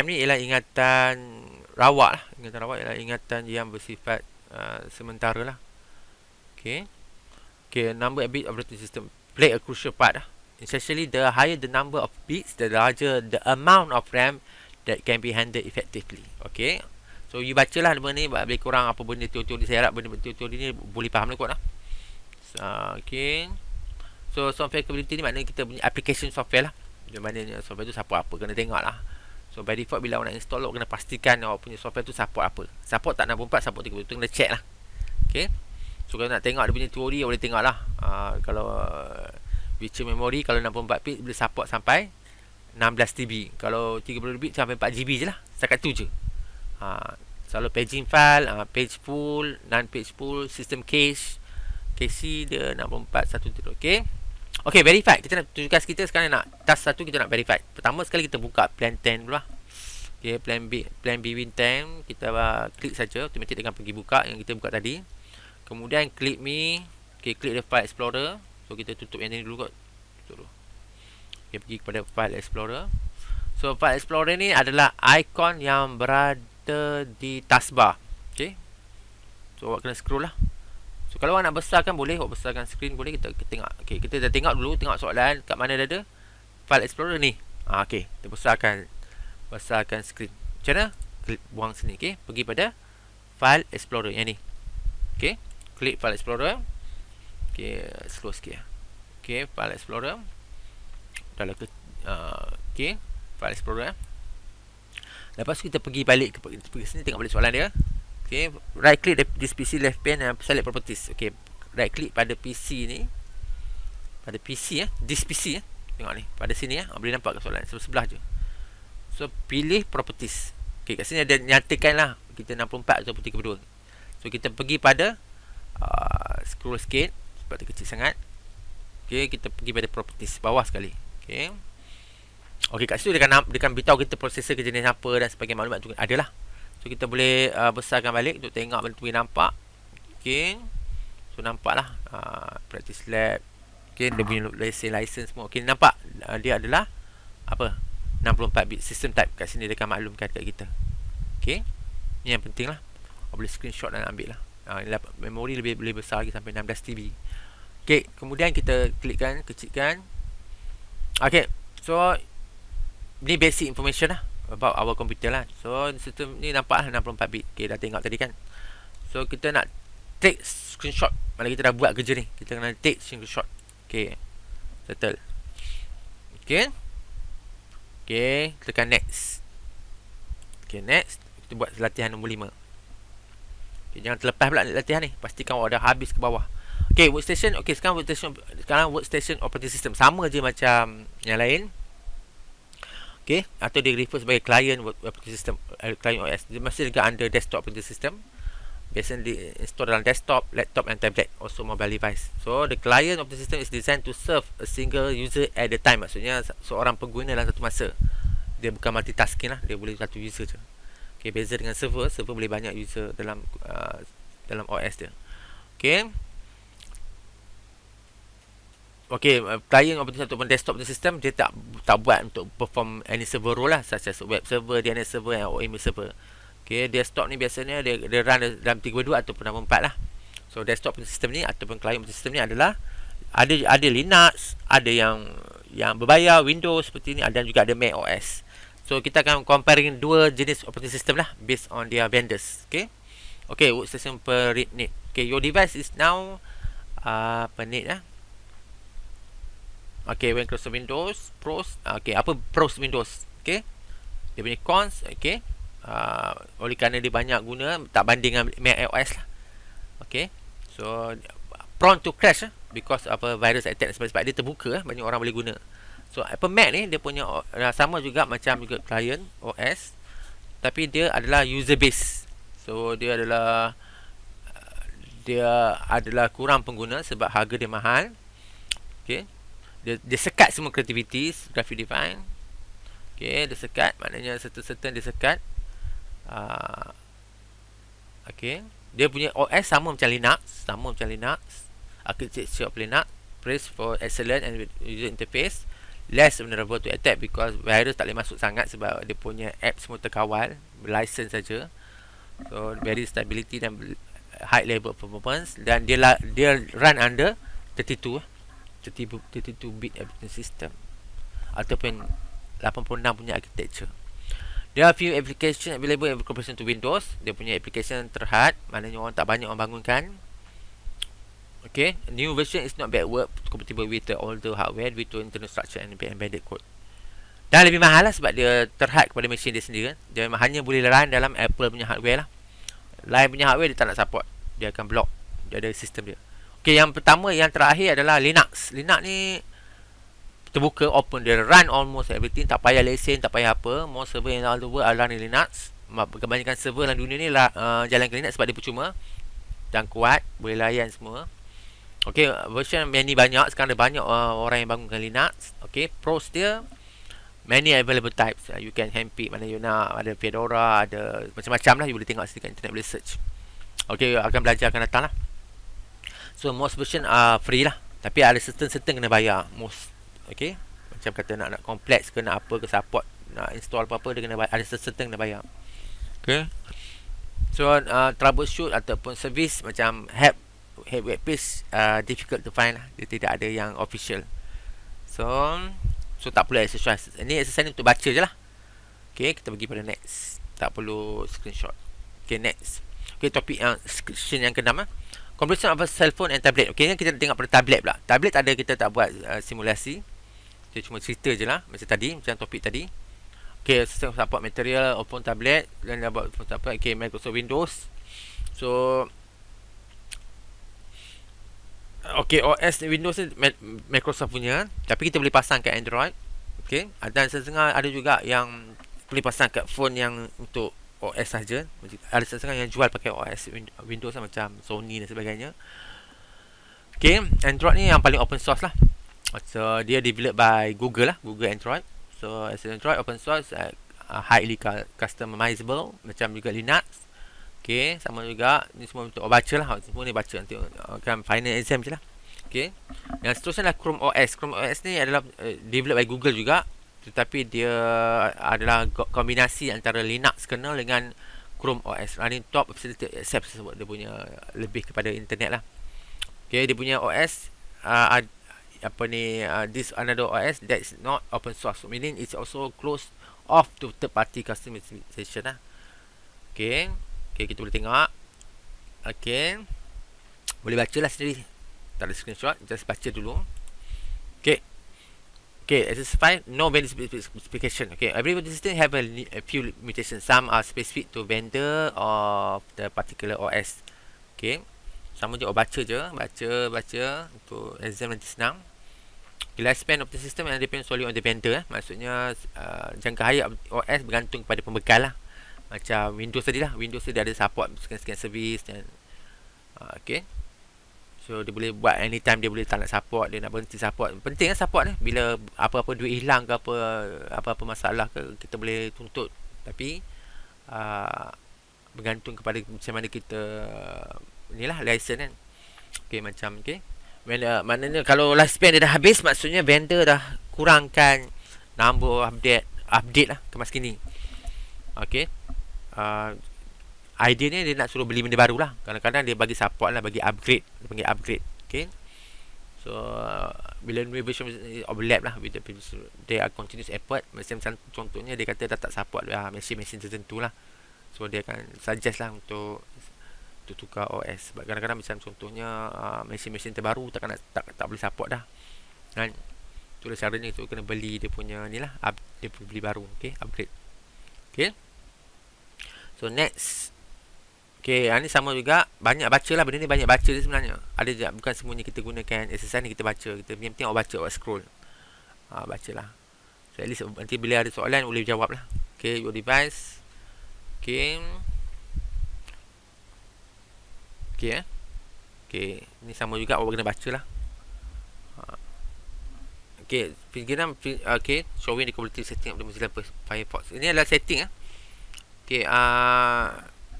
S1: ni ialah ingatan rawat lah. Ingatan rawat ialah ingatan yang bersifat sementara lah. Okay, number of bit operating system play a crucial part lah. Essentially, the higher the number of bits, the larger the amount of RAM that can be handled effectively. Okay, so you bacalah benda ni, lebih kurang apa benda teori-teori, saya harap benda teori ni boleh faham lah kot lah. Okay, so software capability ni maknanya kita punya application software lah. Maknanya software tu support apa, kena tengok lah. So by default bila awak nak install, awak kena pastikan awak punya software tu support apa. Support tak 64, support 32, tu kena check lah. Okay, so kalau nak tengok dia punya teori, awak boleh tengok lah. Kalau virtual memory, kalau 64 bit boleh support sampai 16 TB. Kalau 32 bit sampai 4 GB je lah, setakat tu je. Selalu paging file, page full, non-page full, system cache, cache dia 6410. Okay, okay, verify. Kita nak tugas kita sekarang, nak task satu, kita nak verify. Pertama sekali kita buka plan 10 dulu lah. Okay, plan B Win 10, kita klik saja, automatic dia akan pergi buka yang kita buka tadi. Kemudian klik me. Okay, klik the file explorer. So kita tutup yang ni dulu kot. Tutup dulu. Okay, pergi kepada file explorer. So file explorer ni adalah ikon yang berada di taskbar. Okay, so awak kena scroll lah. So kalau awak nak besarkan boleh, awak besarkan screen boleh, kita tengok. Okay, kita dah tengok dulu, tengok soalan kat mana dia ada file explorer ni. Okay, kita besarkan screen. Macam mana? Klik buang sini. Okay, pergi pada file explorer yang ni. Okay, klik file explorer. Okay, slow sikit. Okay, file explorer dah lah. Okay, file explorer. Lepas tu kita pergi balik ke sini, tengok balik soalan dia. Okay, right click this PC left pane and select properties. Okay, right click pada PC ni, pada PC this PC tengok ni pada sini boleh nampak ke soalan sebelah je. So pilih properties. Okay, kat sini ada nyatakan lah kita 64 ataupun 32. So kita pergi pada scroll sikit sebab dia kecil sangat. Okay, kita pergi pada properties bawah sekali. Okay, okey, kat situ dia akan beritahu kita prosesor ke jenis apa dan sebagainya, maklumat tu adalah. So kita boleh besarkan balik untuk tengok benda tu nampak. Okey, so nampaklah practice lab. Okey, dia punya license semua. Okey, nampak dia adalah apa, 64 bit system type. Kat sini dia akan maklumkan kat kita. Okey, ni yang penting lah. Boleh screenshot dan ambil lah. Memori boleh besar lagi sampai 16 TB. Okey, kemudian kita klikkan, kecilkan. Okey, so ni basic information lah about our computer lah. So sistem ni nampak lah 64 bit. Okay, dah tengok tadi kan. So kita nak take screenshot. Mana kita dah buat kerja ni, kita kena take screenshot. Okay, settle. Okay, okay, tekan next. Okay, next. Kita buat latihan nombor 5. Okay, jangan terlepas pula latihan ni. Pastikan awak dah habis ke bawah. Okay, workstation. Okay, sekarang workstation operating system. Sama je macam yang lain. Okay, atau dia refer sebagai client operating system, client OS. Dia masih juga under desktop operating system. Biasanya di install dalam desktop, laptop and tablet, also mobile device. So the client of the system is designed to serve a single user at a time. Maksudnya seorang pengguna dalam satu masa. Dia bukan multitasking lah, dia boleh satu user je. Okay, beza dengan server boleh banyak user dalam OS dia. Okay. Okay, client operating system ataupun desktop operating system, dia tak buat untuk perform any server role lah, such as web server, DNS server and email server. Okay, desktop ni biasanya dia run dalam 3.2 ataupun dalam 4 lah. So desktop system ni ataupun client system ni adalah ada Linux, ada yang berbayar, Windows seperti ni, dan juga ada Mac OS. So kita akan comparing dua jenis operating system lah based on their vendors. Okay, workstation per need. Okay, your device is now per need lah. Okay, Microsoft Windows Pros. Okay, apa Pros Windows? Okay, dia punya cons. Okay, oleh kerana dia banyak guna, tak banding dengan Mac OS lah. Okay, so prone to crash because of a virus attack, sebab dia terbuka, banyak orang boleh guna. So Apple Mac ni dia punya sama juga macam juga client OS, tapi dia adalah user base. So dia adalah kurang pengguna sebab harga dia mahal. Okay, dia sekat semua activities, graphic define. Okay, dia sekat, maknanya certain dia sekat. Okay, dia punya OS sama macam Linux, architecture of Linux, praise for excellent and user interface, less vulnerable to attack because virus tak boleh masuk sangat sebab dia punya app semua terkawal, license saja. So very stability dan high level performance, dan dia run under 32-bit operating system ataupun 86 punya architecture. There are few application available in comparison to Windows. Dia punya application terhad, maknanya tak banyak orang bangunkan. Okay, new version is not backward compatible with the older hardware due to internal structure and embedded code. Dan lebih mahal lah sebab dia terhad kepada mesin dia sendiri. Dia hanya boleh run dalam Apple punya hardware lah. Lain punya hardware dia tak nak support, dia akan block. Dia ada sistem dia. Okay, yang pertama, yang terakhir adalah Linux. Linux ni terbuka, open, dia run almost everything, tak payah lesen, tak payah apa. Most server in all the world are running Linux. Kebanyakan server dalam dunia ni jalan ke Linux sebab dia percuma dan kuat, boleh layan semua. Okay, version many banyak. Sekarang ada banyak orang yang bangunkan Linux. Okay, pros dia, many available types. You can handpick mana you nak. Ada Fedora, ada macam-macam lah. You boleh tengok sini kat internet, boleh search. Okay, akan belajar akan datang lah. So most version are free lah, tapi ada certain kena bayar. Most. Okay, macam kata nak kompleks ke, nak apa ke, support, nak install apa-apa, dia kena bayar. Ada certain kena bayar. Okay, so troubleshoot ataupun service macam help web page difficult to find lah. Dia tidak ada yang official. So tak perlu exercise. Ini exercise ni untuk baca je lah. Okay, kita pergi pada next. Tak perlu screenshot. Okay, next. Okay, topik section yang ke-6 lah. Comparison of a cell phone and tablet. Okay, ni kita tengok pada tablet pula. Tablet ada, kita tak buat simulasi. Kita cuma cerita je lah, macam tadi, macam topik tadi. Okay, system support material, open tablet, dan dah buat open tablet. Okay, Microsoft Windows. So okay, OS Windows ni Microsoft punya, tapi kita boleh pasang kat Android. Okay, dan setengah ada juga yang boleh pasang kat phone yang untuk OS saja. Ada setengah yang jual pakai OS Windows lah, macam Sony dan sebagainya. Okay, Android ni yang paling open source lah. So dia developed by Google lah, Google Android. So as Android open source, highly customizable, macam juga Linux. Okay, sama juga. Ni semua untuk baca lah. Semua ni baca nanti akan final exam je lah. Okay, yang seterusnya lah Chrome OS. Chrome OS ni adalah developed by Google juga, tetapi dia adalah kombinasi antara Linux kernel dengan Chrome OS. Running top facility accept sebab dia punya lebih kepada internet lah. Okay, dia punya OS this another OS that is not open source, meaning it's also closed off to third party customization lah. Okay, kita boleh tengok. Okay, boleh baca lah sendiri, tak ada screenshot, just baca dulu. Okay, SS file, no vendor specification. Okay, every system have a few limitations. Some are specific to vendor of the particular OS. Okay. Sama je, baca je. Baca. Untuk exam nanti senang. Okay, lifespan of the system and depends solely on the vendor. Maksudnya jangka hayat OS bergantung kepada pembekal lah. Macam Windows tadi lah. Windows dia ada support sekian-sekian servis dan okay. So dia boleh buat anytime, dia boleh tak nak support, dia nak berhenti support. Penting lah support ni. Bila apa-apa duit hilang ke apa-apa masalah ke, kita boleh tuntut. Tapi bergantung kepada macam mana kita inilah license kan. Okay, macam okay. Maknanya kalau lifespan dia dah habis, maksudnya vendor dah kurangkan number update lah kemas kini. Okay. Idea ni dia nak suruh beli benda baru lah. Kadang-kadang dia bagi support lah, bagi upgrade. Dia panggil upgrade. Okay. So bila new version overlap lah with the previous, they are continuous effort. Macam contohnya dia kata dah tak support mesin-mesin tertentu lah. So dia akan suggest lah untuk tukar OS. Sebab kadang-kadang macam contohnya mesin-mesin terbaru tak boleh support dah kan. Itulah caranya, tu kena beli dia punya ni lah, dia beli baru. Okay, upgrade. Okay. So next. Okay, ni sama juga. Banyak baca lah, benda ni banyak baca dia sebenarnya. Ada je, bukan semuanya kita gunakan exercise ni kita baca. Kita penting awak baca, awak scroll. Bacalah. So at least nanti bila ada soalan boleh jawab lah. Okay, your device. Okay. Okay, okay, ni sama juga, awak kena baca lah. Okay, okay, showing the quality setting of the Mozilla Firefox. Ini adalah setting Okay,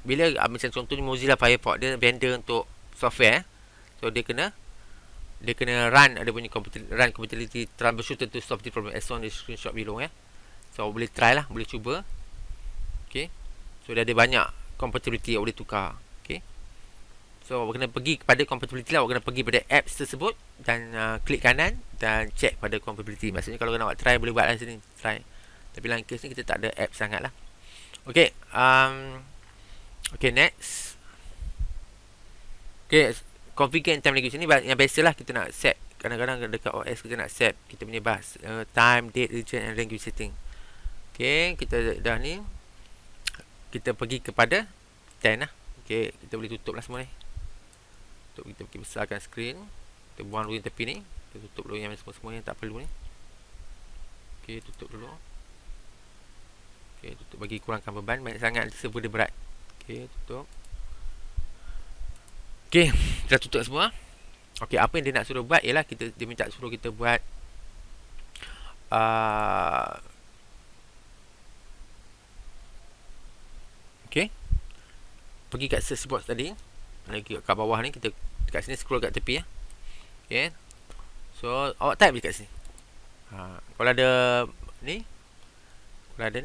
S1: bila macam contohnya Mozilla Firefox, dia vendor untuk software. So dia kena run, ada punya run compatibility troubleshooter to solve the problem as on the screenshot below So boleh try lah, boleh cuba. Okay, so dia ada banyak compatibility yang boleh tukar. Okay, so awak kena pergi kepada compatibility lah. Awak kena pergi pada apps tersebut dan klik kanan dan check pada compatibility. Maksudnya kalau nak awak try, boleh buat lah sini, try. Tapi dalam case ni kita tak ada app sangat lah. Okay, okay, next. Okay, configure and time language ni yang biasalah kita nak set. Kadang-kadang dekat OS kita nak set kita punya bus, time, date, region and language setting. Okay, kita dah ni. Kita pergi kepada 10 lah. Okay, kita boleh tutup lah semua ni. Kita pergi besarkan screen. Kita buang dulu yang tepi ni. Kita tutup dulu yang semua-semua yang tak perlu ni. Okay, tutup dulu. Okay, tutup bagi kurangkan beban. Banyak sangat server dia berat. Okay, tutup. Okay, kita tutup semua. Okay, apa yang dia nak suruh buat ialah dia minta suruh kita buat okay, pergi kat search box tadi. Lagi kat bawah ni, kita kat sini scroll kat tepi Okay, so awak type je kat sini. Kalau ada ni,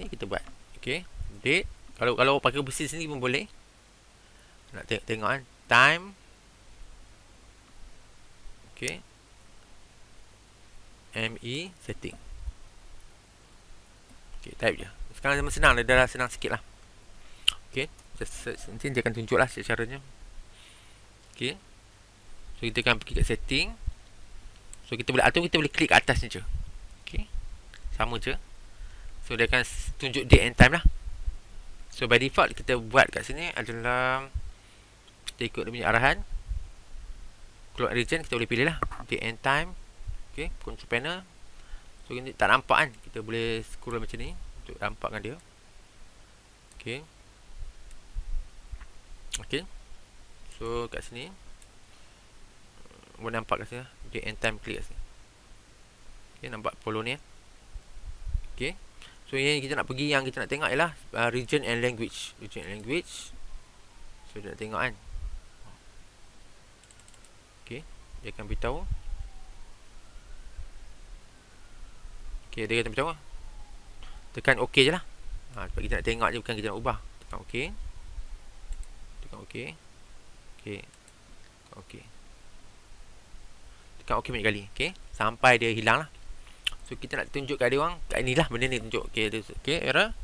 S1: kita buat. Okay, date. Kalau pakai besi sini pun boleh. Nak tengok kan, time. Okay, ME setting. Okay, type je. Sekarang memang senang, dah senang sikit lah. Okay, nanti dia akan tunjuk lah caranya. Okay, so kita akan pergi kat setting. So kita boleh klik kat atas ni je. Okay, sama je. So dia akan tunjuk date and time lah. So by default kita buat kat sini adalah kita ikut dia punya arahan. Clock region kita boleh pilih lah, date and time. Okay, control panel. So ini tak nampak kan, kita boleh scroll macam ni untuk nampakkan dia. Okay, okay, so kat sini boleh nampak kat sini date and time, klik kat sini. Okay, nampak follow ni Okay, so yang kita nak pergi, yang kita nak tengok ialah region and language. Region and language. So dia nak tengok kan. Okay, dia akan beritahu. Okay, dia akan beritahu. Tekan OK je lah. Sebab kita nak tengok je, bukan kita nak ubah. Tekan OK. Tekan OK. Okay, tekan OK. Tekan OK banyak kali. Okay, sampai dia hilang lah. So kita nak tunjuk kat dia orang, kat ni lah benda ni tunjuk. Okay, error.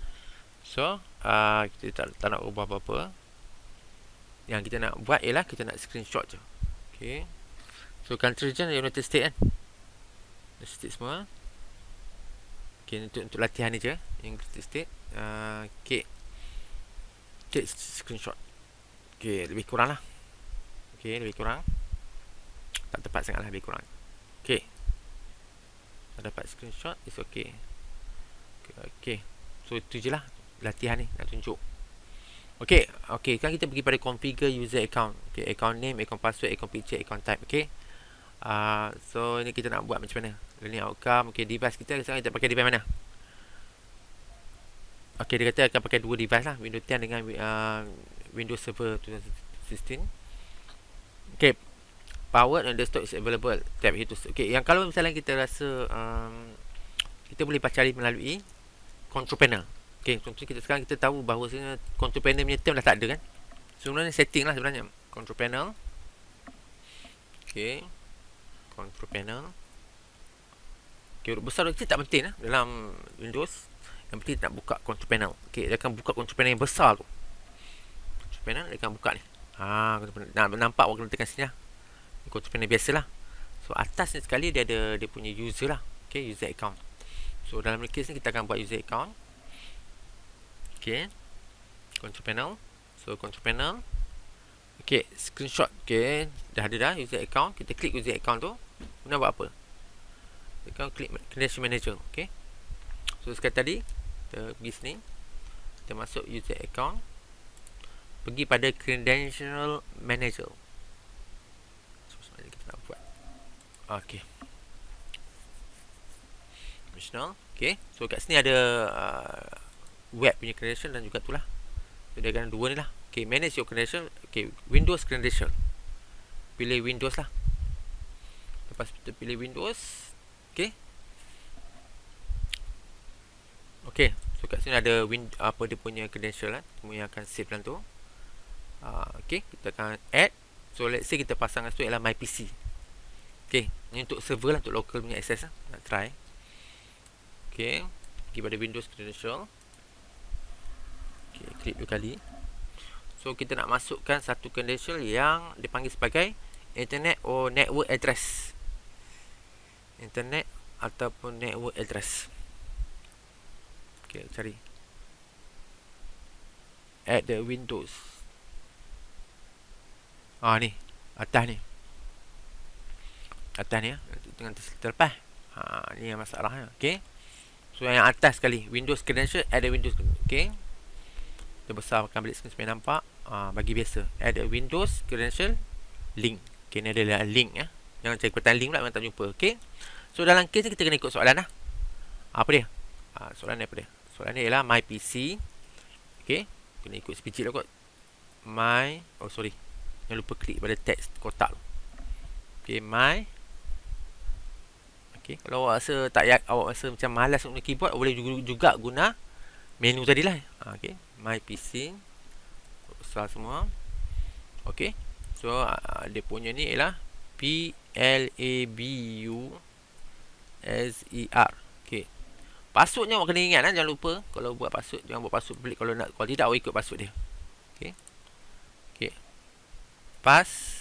S1: So kita tak nak ubah apa-apa. Yang kita nak buat ialah kita nak screenshot je. Okay, so country region United States kan, United States semua. Okay, untuk latihan ni je United States. Okay, screenshot. Okay, lebih kurang lah. Okey, lebih kurang. Tak tepat sangatlah, lebih kurang. Okey. Dah dapat screenshot, it's okay. Okey. So itu je lah latihan ni nak tunjuk. Okey, kan kita pergi pada configure user account. Okey, account name, account password, account picture, account type. Okey. So ini kita nak buat macam mana? Learning outcome. Okey, device kita sekarang kita pakai device mana? Okey, dia kata akan pakai dua device lah, Windows 10 dengan Windows Server 2016. Okey. Power and desktop is available. Tab itu. Okey, yang kalau misalnya kita rasa kita boleh cari melalui control panel. Okey, contoh sekarang kita tahu bahawa control panel punya term dah tak ada kan. Sebenarnya setting lah sebenarnya. Control panel. Okey. Control panel. Okey, besar kecil tak penting lah dalam Windows. Yang penting nak buka control panel. Okey, dia akan buka control panel yang besar tu. Control panel dia akan buka ni. Nak nampak awak kena tekan sini lah. Control panel biasalah. So atas ni sekali dia ada dia punya user lah. Okey, user account. So dalam case ni kita akan buat user account. Okey. Control panel. So control panel. Okey, screenshot. Okey, dah ada dah user account. Kita klik user account tu. Kemudian buat apa? Kita klik credential manager. Okey. So sekali tadi kita pergi sini. Kita masuk user account. Pergi pada credential manager. Kita nak buat. Okey. Optional. Okey. So kat sini ada web punya credential dan juga tu lah. So dia akan dua ni lah. Okey, manage your credential. Okey, Windows credential. Pilih Windows lah. Lepas kita pilih Windows. Okey. Okey. So kat sini ada apa dia punya credential lah. Semua yang akan save dalam tu. Okey, kita akan add. So let's say kita pasang tu ialah my PC. Okey, ni untuk server lah, untuk local punya access lah. Nak try. Okey, pergi pada Windows credential. Okey, klik dua kali. So kita nak masukkan satu credential yang dipanggil sebagai internet or network address. Internet ataupun network address. Okey, cari. Add the Windows. Ni atas ni. Atas ni ya. Dengan terlepas. Ni yang masalahnya. Okey. So yang atas sekali Windows credential, add the Windows. Okey. Kita besarkan balik supaya nampak. Bagi biasa. Add the Windows credential link. Okey, ni adalah link ya. Jangan cari perkataan link pula, memang tak jumpa. Okey. So dalam kes ni kita kena ikut soalan lah. Apa dia? Soalan ni apa dia? Soalan ni ialah my PC. Okey. Kena ikut sebiji lah kot. Jangan lupa klik pada teks kotak tu. Okey, my. Okey, kalau awak rasa awak rasa macam malas guna keyboard, boleh juga guna menu tadilah. Okey, my PC. Besar semua. Okey. So dia punya ni ialah PLABUSER. Okey. Passwordnya awak kena ingat jangan lupa. Kalau buat password, jangan buat password pelik kalau tidak awak ikut password dia. Okey. Okey. Pass.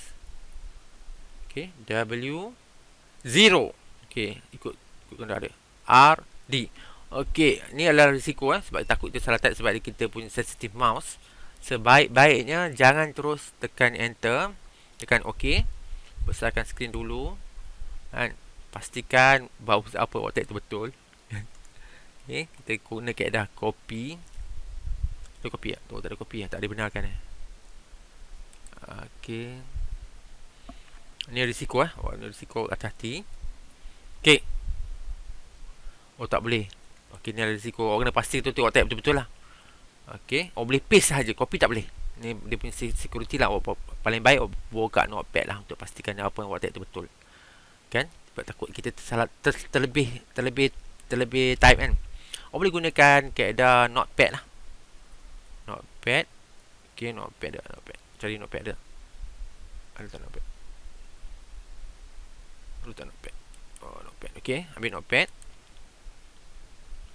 S1: Okey, W0. Okey, ikut ganda dia. RD. Okey, ni adalah risiko sebab takut dia salah type sebab kita punya sensitive mouse. Sebaik-baiknya jangan terus tekan enter, tekan OK. Besarkan skrin dulu. Dan pastikan bahawa apa awak type tu betul. Okey, kita guna kaedah copy. Tu copy tak? Tu tak ada copy tak ada benarkan Okey. Ni risiko ni risiko, hati-hati. Okey. Tak boleh. Okey, ni ada risiko. Awak kena pasti betul-betul awak type betul-betul lah. Okey, awak boleh paste saja, copy tak boleh. Ni dia punya security lah. Awak paling baik awak buka notepad lah untuk pastikan apa yang awak type tu betul. Kan? Sebab takut kita salah terlebih type kan. Awak boleh gunakan kaedah notepad lah. Notepad. Okey, notepad. Cari notepad dia. Ada tak notepad? Notepad. Notepad. Okey, ambil notepad.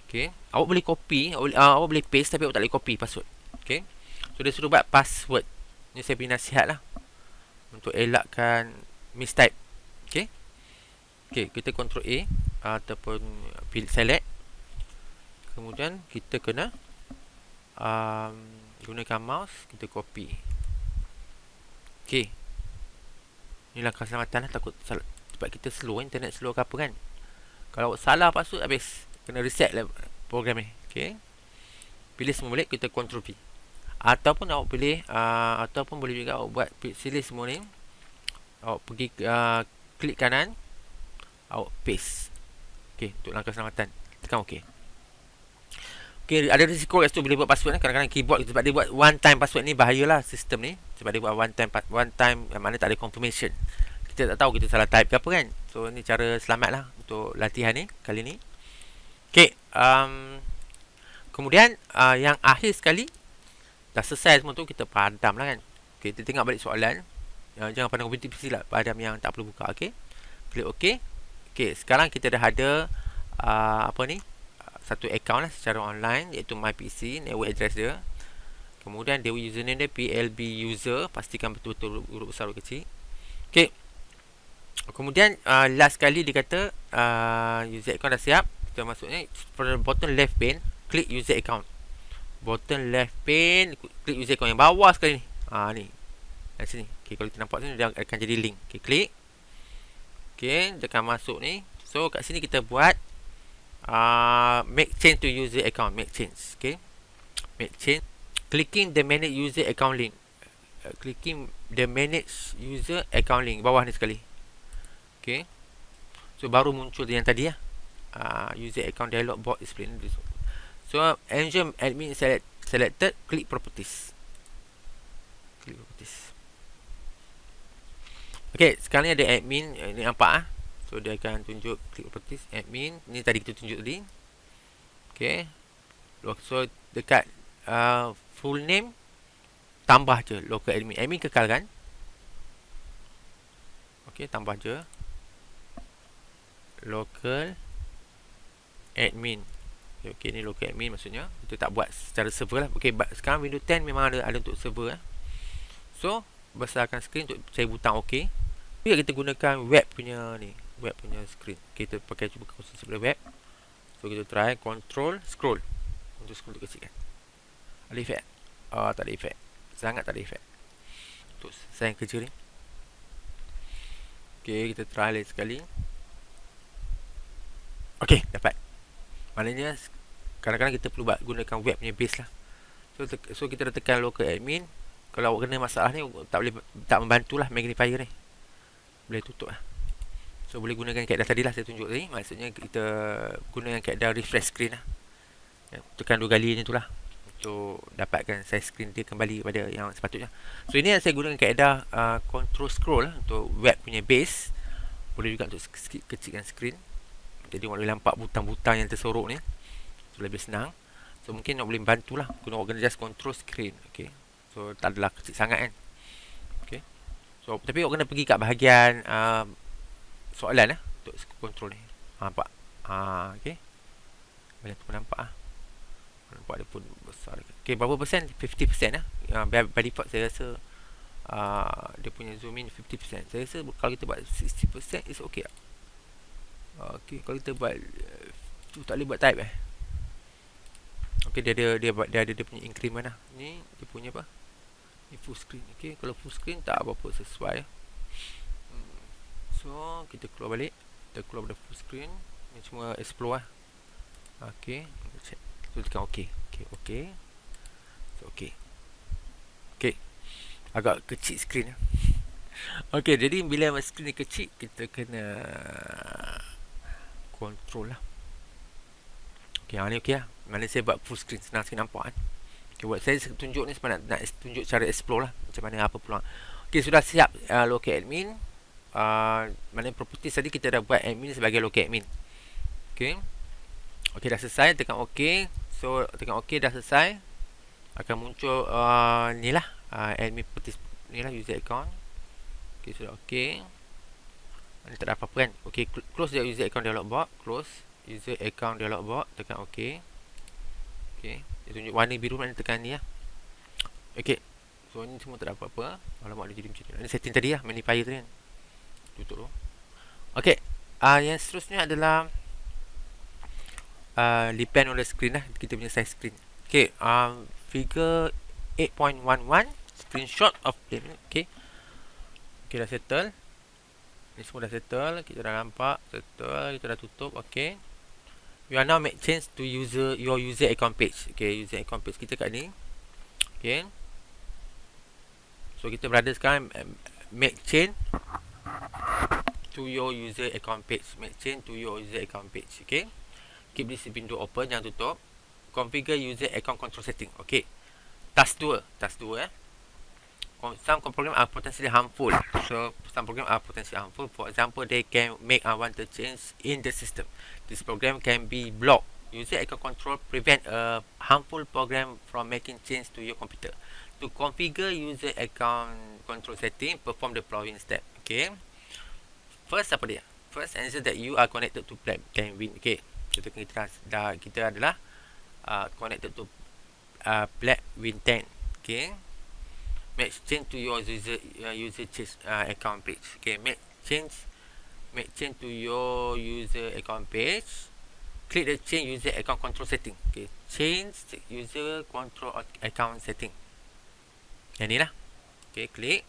S1: Okey, awak boleh copy, awak boleh paste tapi awak tak boleh copy password. Okey. So dia suruh buat password. Ni saya beri nasihat lah untuk elakkan mistype. Okey. Okey, kita control A ataupun pilih select. Kemudian kita kena gunakan mouse, kita copy. Okey. Ni langkah keselamatan lah. Takut salah, sebab kita slow, internet slow ke apa kan. Kalau salah password, habis kena reset lah program ni. Okay, pilih semua balik, kita Ctrl V. Ataupun awak pilih ataupun boleh juga awak buat pilih semua ni, awak pergi klik kanan, awak paste. Okay, untuk langkah keselamatan tekan OK. Okay, ada risiko kat situ bila buat password ni. Kadang-kadang keyboard, sebab dia buat one time password ni, bahayalah sistem ni. Sebab dia buat one time yang mana tak ada confirmation. Kita tak tahu kita salah type ke apa kan. So ni cara selamat lah untuk latihan ni kali ni. Okay, kemudian yang akhir sekali, dah selesai semua tu, kita padam lah kan. Okay, kita tengok balik soalan. Jangan pandang komputer PC lah, padam yang tak perlu buka. Okay, klik OK. Okay, sekarang kita dah ada satu account lah secara online, iaitu MyPC, network address dia. Kemudian dia username dia PLB user, pastikan betul-betul huruf besar huruf kecil. Okay, kemudian last kali dia kata user account dah siap. Kita masuk ni, pada bottom left pane, klik user account. Bottom left pane, klik user account yang bawah sekali ni. Ni kat sini. Okay, kalau kita nampak sini, dia akan jadi link. Okay, klik. Okay, dia akan masuk ni. So kat sini kita buat make change to user account. Make change. Okay, make change. Clicking the manage user account link. Clicking the manage user account link, bawah ni sekali. Okay, so baru muncul yang tadi ya. User account dialog box display. So ensure admin selected. Click properties. Click properties. Okay, sekarang ni ada admin. Ni nampak so dia akan tunjuk click properties admin. Ni tadi kita tunjuk tadi. Okay, so dekat full name tambah je local admin. Admin kekal kan. Okay, tambah je local admin. Okay, ni local admin maksudnya. Kita tak buat secara server lah. Okay, sekarang Windows 10 memang ada untuk server So besarkan skrin untuk cari butang OK. Kita gunakan web punya ni, web punya screen. Kita pakai cuba konsol sebelah web. So kita try control scroll. Untuk scroll tu kecil kan. Ada efek? Tak ada efek. Sangat tak ada efek. Untuk selesai kerja ni. Okay, kita try lagi sekali. Okay, dapat. Maknanya kadang-kadang kita perlu gunakan web punya base lah. So kita dah tekan local admin. Kalau awak kena masalah ni, tak membantulah magnifier ni. Boleh tutup lah. So boleh gunakan kaedah tadi lah saya tunjuk tadi. Maksudnya kita gunakan kaedah refresh screen lah. Tekan 2 kali ni tu lah, untuk dapatkan size screen dia kembali kepada yang sepatutnya. So ini yang saya gunakan kaedah control scroll lah, untuk web punya base. Boleh juga untuk kecilkan screen. Jadi awak boleh nampak butang-butang yang tersorok ni. So lebih senang. So mungkin awak boleh bantulah. Awak kena just control screen. Okay, so tak adalah kecil sangat kan. Okay, so tapi awak kena pergi kat bahagian soalan lah, untuk control ni. Nampak? Okay, banyak tu pun nampak nampak dia pun besar. Okay, berapa persen? 50% lah. By default saya rasa dia punya zoom in 50%. Saya rasa kalau kita buat 60% is okay lah. Okay, kalau kita buat tu tak boleh buat type Okay, dia ada dia punya increment lah. Ni dia punya apa? Ni full screen. Okay, kalau full screen tak apa-apa sesuai. So kita keluar balik. Kita keluar dari full screen. Ni cuma explore lah. Okay, kita check. So tekan OK. Okay. So OK. Okay, agak kecil screen lah. Okay, jadi bila screen ni kecil, kita kena control lah. Okay, ni okay lah. Mana saya buat full screen, senang sikit nampak kan. Okay, buat saya tunjuk ni sebab nak tunjuk cara explore lah, macam mana apa peluang. Okay, sudah siap local admin. Mana properties tadi kita dah buat admin sebagai local admin. Okay, dah selesai. Tekan OK. So tekan OK, dah selesai. Akan muncul ni lah, admin properties ni lah, user account. Okay, sudah OK. Ni tak ada apa-apa kan. Okay, close the user account dialog box. Close user account dialog box. Tekan OK. Okay, dia tunjuk warna biru, mana tekan ni lah. Okay, so ni semua tak ada apa-apa. Alamak, dia jadi macam ni. Ini setting tadi lah, magnifier tadi kan. Tutup dulu. Okay, yang seterusnya adalah depend on the screen lah. Kita punya size screen. Okay, figure 8.11 screenshot of the. Okay, dah settle. Ni semua dah settle. Kita dah nampak. Settle. Kita dah tutup. Okay. We are now make change to your user account page. Okay, user account page kita kat ni. Okay. So kita berada sekarang make change to your user account page. Make change to your user account page. Okay. Keep this window open, jangan tutup. Configure user account control setting. Okay. Task 2. Task 2 Some programs are potentially harmful. So some programs are potentially harmful. For example, they can make unwanted change in the system. This program can be blocked. User account control prevent a harmful program from making change to your computer. To configure user account control setting, perform the following step. Okay. First apa dia? First, ensure that you are connected to Planwin. Okay. Kita adalah connected to Planwin 10. Okay. Make change to your user account page. Okay, make change to your user account page. Click the change user account control setting. Okay, change user control account setting. Yang ni lah. Okay, klik.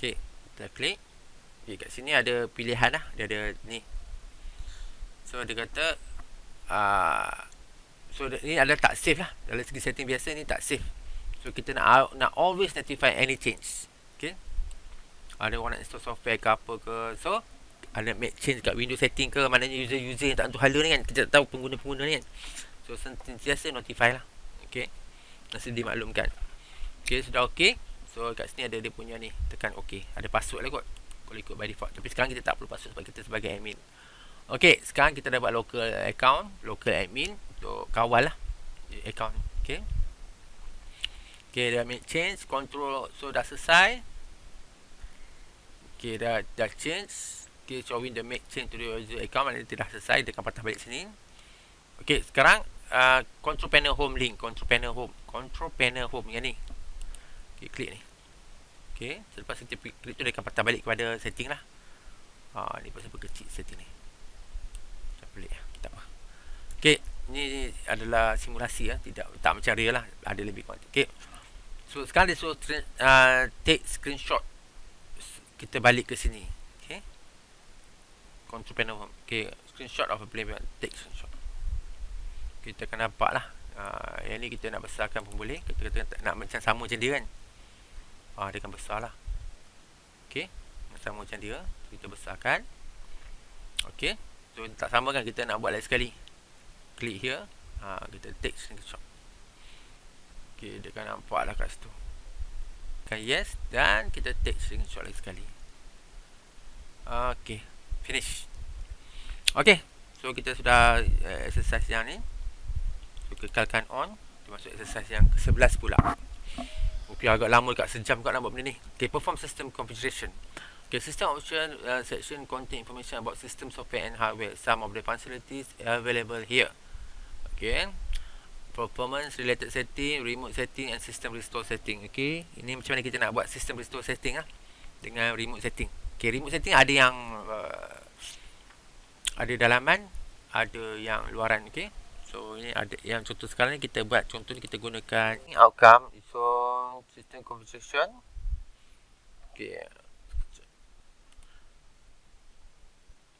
S1: Okay, kita klik. Okay, kat sini ada pilihan lah. Dia ada ni. So dia kata so ni ada tak save lah. Dalam segi setting biasa ni tak save. So kita nak always notify any change. Okay. Ada orang nak install software ke apa ke. So ada make change kat window setting ke. Maknanya user yang tak tentu hala ni kan. Kita tak tahu pengguna-pengguna ni kan. So sentiasa notify lah. Okay. Mesti dimaklumkan. Okay, sudah okay. So kat sini ada dia punya ni. Tekan okay. Ada password lah kot. Kalau ikut by default. Tapi sekarang kita tak perlu password sebab kita sebagai admin. Okay, sekarang kita dah buat local account. Local admin. Untuk kawal lah account. Okay. Okay, dah make change, control, so dah selesai. Okay, dah change. Okay, showing the make change to the user account. Maknanya dah selesai, dia akan patah balik sini. Okay, sekarang control panel home link. Control panel home yang ni. Okay, klik ni. Okay, selepas kita klik tu, dia akan patah balik kepada setting lah. Ni pasal kecil setting ni. Saya pelik lah, tak apa. Okay, ni adalah simulasi lah. Tak macam real lah. Ada lebih kuat. Okay. So sekarang dia suruh take screenshot. Kita balik ke sini. Okay. Control panel home. Okay. Screenshot of a play. Take screenshot. Kita akan nampak lah. Yang ni kita nak besarkan pun boleh. Kita kata nak macam sama macam dia kan. Dia akan besar lah. Okay. Sama macam dia. Kita besarkan. Okay. So tak sama kan. Kita nak buat lagi sekali. Klik here. Kita take screenshot. Okay, dia akan nampak lah kat situ. Tekan yes. Dan kita take screenshot lagi sekali. Okay, finish. Okay, so kita sudah exercise yang ni. So kekalkan on. Kita masuk exercise yang ke-11 pula. Okay, agak lama dekat sejam juga nak buat benda ni. Okay, perform system configuration. Okay, system option section contain information about system software and hardware. Some of the functionalities available here. Okay, performance related setting, remote setting and system restore setting. Okay, ini macam mana kita nak buat system restore setting lah dengan remote setting. Okay, remote setting ada yang ada dalaman, ada yang luaran. Okay, so ini ada yang contoh sekarang ni kita buat. Contoh ni kita gunakan outcome so system configuration. Okay,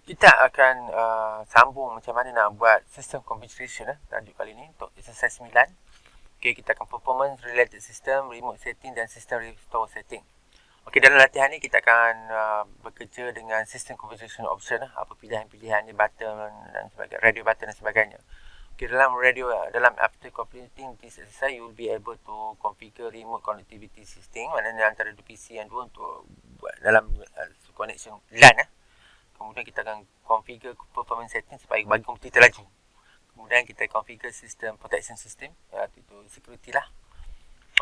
S1: kita akan sambung macam mana nak buat system configuration tajuk kali ni untuk exercise 9. Okay, kita akan performance related system, remote setting dan system restore setting. Okay, dalam latihan ni kita akan bekerja dengan system configuration option apa pilihan-pilihan ni, button dan sebagainya, radio button dan sebagainya. Okay, dalam after completing this exercise you will be able to configure remote connectivity system, maknanya antara dua PC yang dua untuk buat dalam connection LAN Kemudian kita akan configure performance setting supaya bagi komputer kita laju. Kemudian kita configure system protection system, itu security lah.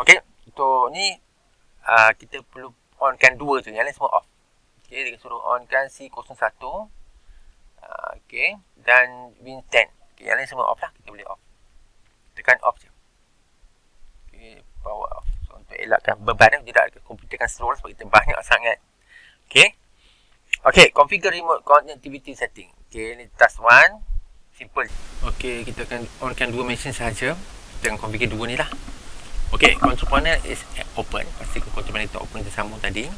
S1: Okey, untuk ni kita perlu onkan dua je, yang lain semua off. Okey, dia suruh onkan C01. Okey, dan Win10. Okey, yang lain semua off lah, kita boleh off. Tekan off je. Okey, power off. So untuk elakkan beban tidak komputer akan slow sebab kita banyak sangat. Okey. Okay, configure remote connectivity setting. Okay, ni task 1. Simple. Okay, kita akan onkan dua mesin sahaja. Kita akan configure dua ni lah. Okay, control panel is open. Pastikan control panel itu open, kita sambung tadi.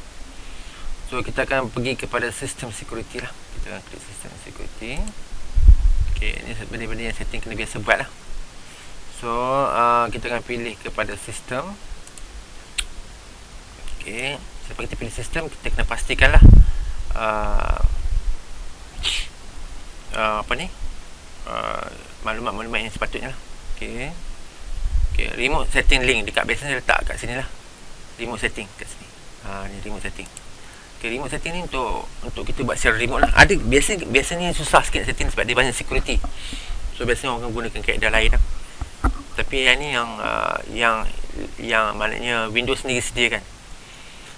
S1: So, So kita akan pergi kepada sistem security lah. Kita akan klik sistem security. Okay, ini benda-benda yang setting kena biasa buat lah. So kita akan pilih kepada sistem. Okay, sebab kita pilih sistem, kita kena pastikan lah apa ni, maklumat-maklumat yang sepatutnya lah. Okay. Okay, remote setting link dekat biasanya letak kat sini lah. Remote setting kat sini. Ni remote setting. Okay, remote setting ni untuk kita buat secara remote lah. Ada biasanya susah sikit setting sebab dia banyak security. So biasanya orang gunakan kaedah lain lah. Tapi yang ni yang maknanya Windows sendiri sediakan.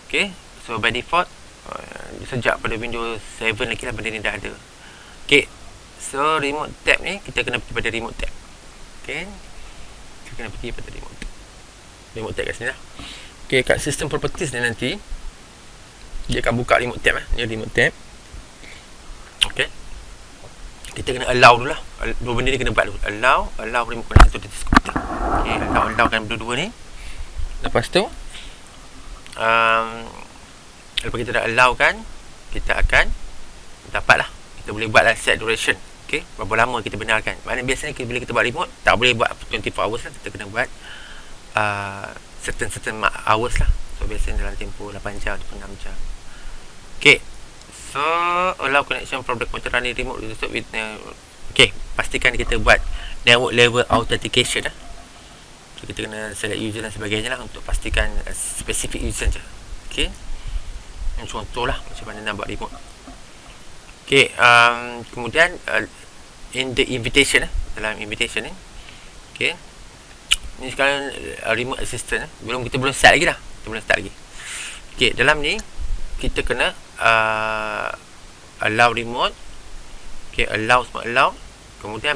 S1: Okay, so by default sejak pada Windows 7 lagi lah benda ni dah ada. Okay, so remote tab ni kita kena pergi pada remote tab. Okay, kita kena pergi pada remote tab kat sini lah. Okay, kat system properties ni nanti dia akan buka remote tab ni remote tab. Okay, kita kena allow dulu lah. Dua benda ni kena buat dulu. Allow remote connection to this computer. Okay, allow kan berdua-dua ni. Lepas tu lepas kita dah allow kan, kita akan dapat lah, kita boleh buat lah set duration. Okay, berapa lama kita benarkan. Maknanya biasanya bila kita buat remote tak boleh buat 24 hours lah. Kita kena buat certain hours lah. So biasanya dalam tempoh 8 jam ataupun 6 jam. Okay, so allow connection from the computer running remote with okay, pastikan kita buat network level authentication lah. So kita kena select user dan sebagainya lah untuk pastikan specific user je. Okay, yang contoh lah macam mana nak buat remote. Okay, kemudian in the invitation dalam invitation ni, okay, ni sekarang remote assistant kita belum start lagi dah. Kita belum start lagi. Okay, dalam ni kita kena allow remote. Okay, allow semua allow. Kemudian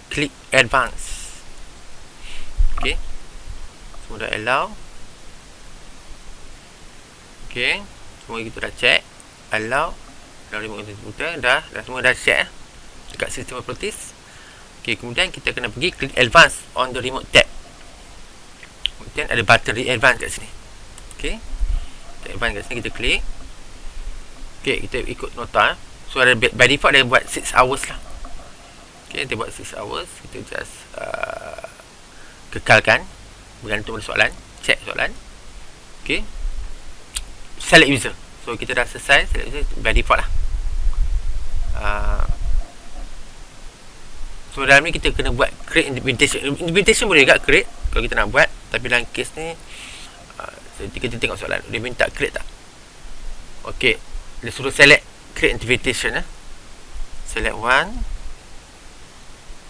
S1: klik advance. Okay, semua dah allow. Okay, semua kita dah check allow. Remote computer dah semua dah set dekat sistem properties. Okay, kemudian kita kena pergi klik advance on the remote tab. Kemudian ada button advance kat sini. Okay, advance kat sini kita klik. Okay, kita ikut nota. So ada by default dia buat 6 hours lah. Okay, dia buat 6 hours. Kita just kekalkan bergantung pada soalan, check soalan. Okay, select user. So kita dah selesai select user by default lah. So dalam ni kita kena buat create invitation boleh juga create kalau kita nak buat. Tapi dalam case ni kita tengok soalan dia minta create tak. Okay, dia suruh select create invitation select one.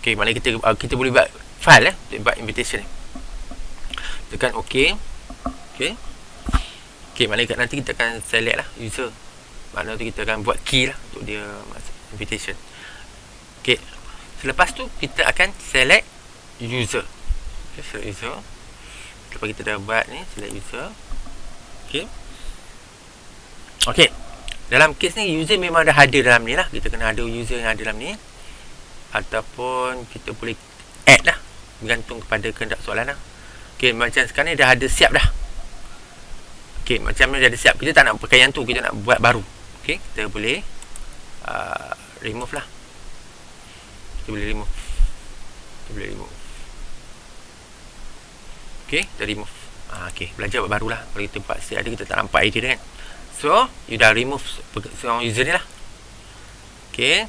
S1: Okay, maknanya kita boleh buat file untuk buat invitation ni. Tekan ok. Okay, maknanya nanti kita akan select lah user. Maknanya tu kita akan buat key lah untuk dia masuk invitation. Okay, selepas tu kita akan select user. Okay, select user. Lepas kita dah buat ni select user. Okay, okay, dalam case ni user memang dah ada dalam ni lah. Kita kena ada user yang ada dalam ni, ataupun kita boleh add lah bergantung kepada kehendak soalan lah. Okay, macam sekarang ni dah ada siap dah. Okay, macam ni dah ada siap. Kita tak nak pakai yang tu, kita nak buat baru. Okay, kita boleh remove lah. Kita boleh remove. Okay, kita remove. Okay, belajar buat baru lah. Kalau kita buat siap ada, kita tak nampak idea dia kan. So, you dah remove seorang user ni lah. Okay,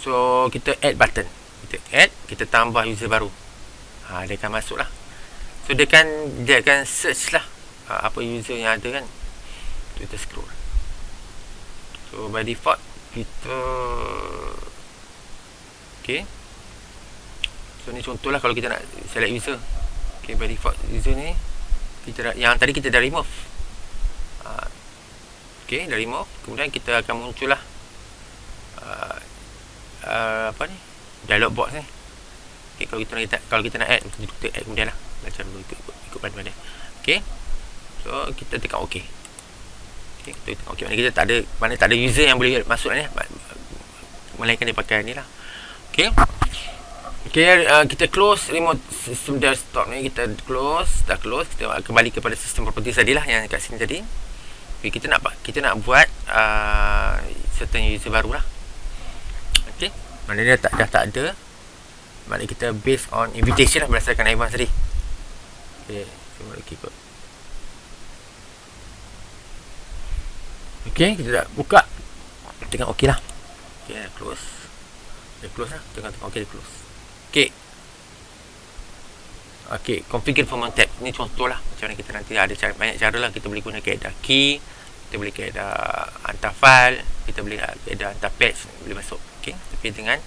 S1: so kita add button. Kita add, kita tambah user baru. Dia akan masuk lah. So dia akan search lah apa user yang ada kan. Kita scroll. So by default kita okay. So ni contoh lah kalau kita nak select user. Okay, by default user ni yang tadi kita dah remove. Okay, dah remove. Kemudian kita akan muncul lah apa ni, dialog box ni. Okay, kalau kita nak add, kita add kemudian lah. Macam dulu ikut pada. Okay, so kita tekan OK. Okay, kita tekan OK. Mana tak ada user yang boleh masuk ni, melainkan dia pakai ni lah. Okay, kita close remote system desktop ni. Kita close, dah close. Kita kembali kepada sistem properties tadi lah yang kat sini tadi. Okay, kita nak buat certain user baru lah. Okay, maknanya dah tak ada. Maknanya kita based on invitation lah berdasarkan advance tadi. Okay, cuma ikut. Okay, kita dah buka. Tengok okey lah. Okay, close. Dia close lah. Tengok okey, dia close. Okay. Okay, configure performance tab. Ni contoh lah. Macam mana kita nanti ada banyak cara lah. Kita boleh guna kaedah key. Kita boleh kaedah hantar file. Kita boleh kaedah hantar patch. Boleh masuk. Okay. Tapi dengan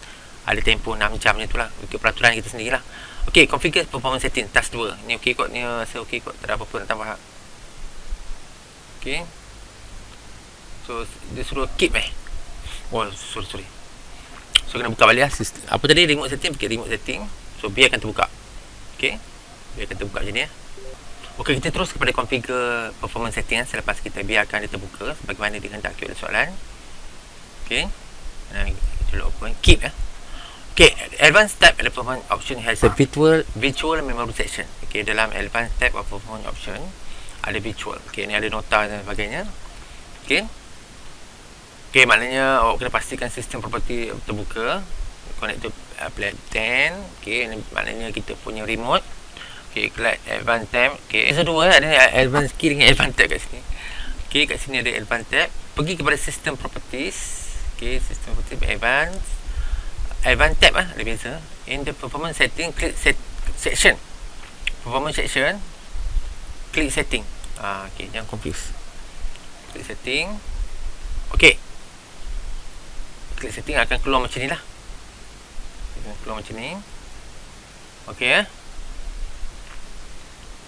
S1: ada tempoh 6 jam macam tu lah. Ikut peraturan kita sendiri lah. Okay, configure performance setting. Task 2. Ni okey kot. Ni rasa okey kot. Tak ada apa-apa nak tambah. Okay. So, dia suruh keep Oh, sorry. So, kena buka balik lah. Apa tadi? Remote setting. Pergi remote setting. So, biarkan terbuka. Okay. Biarkan terbuka macam ni Okay, kita terus kepada configure performance setting selepas kita biarkan dia terbuka sebagaimana dikehendaki oleh soalan. Okay. Kita open. Keep Okay, advanced tab and performance option has a virtual memory section. Okay, dalam advanced tab of performance option ada virtual. Okay, ni ada nota dan sebagainya. Okay. Okay, maknanya awak kena pastikan sistem property terbuka. Connect to plat 10. Okay, maknanya kita punya remote. Okay, select advanced tab. Okay, so dua ada advanced key dengan advanced tab kat sini. Okay, kat sini ada advanced tab. Pergi kepada system properties. Okay, system properties advanced tab ada biasa. In the performance setting, click section. Performance section, click setting. Okay, jangan confuse. Click setting. Okay. Klik setting akan keluar macam ni lah. Keluar macam ni. Okay.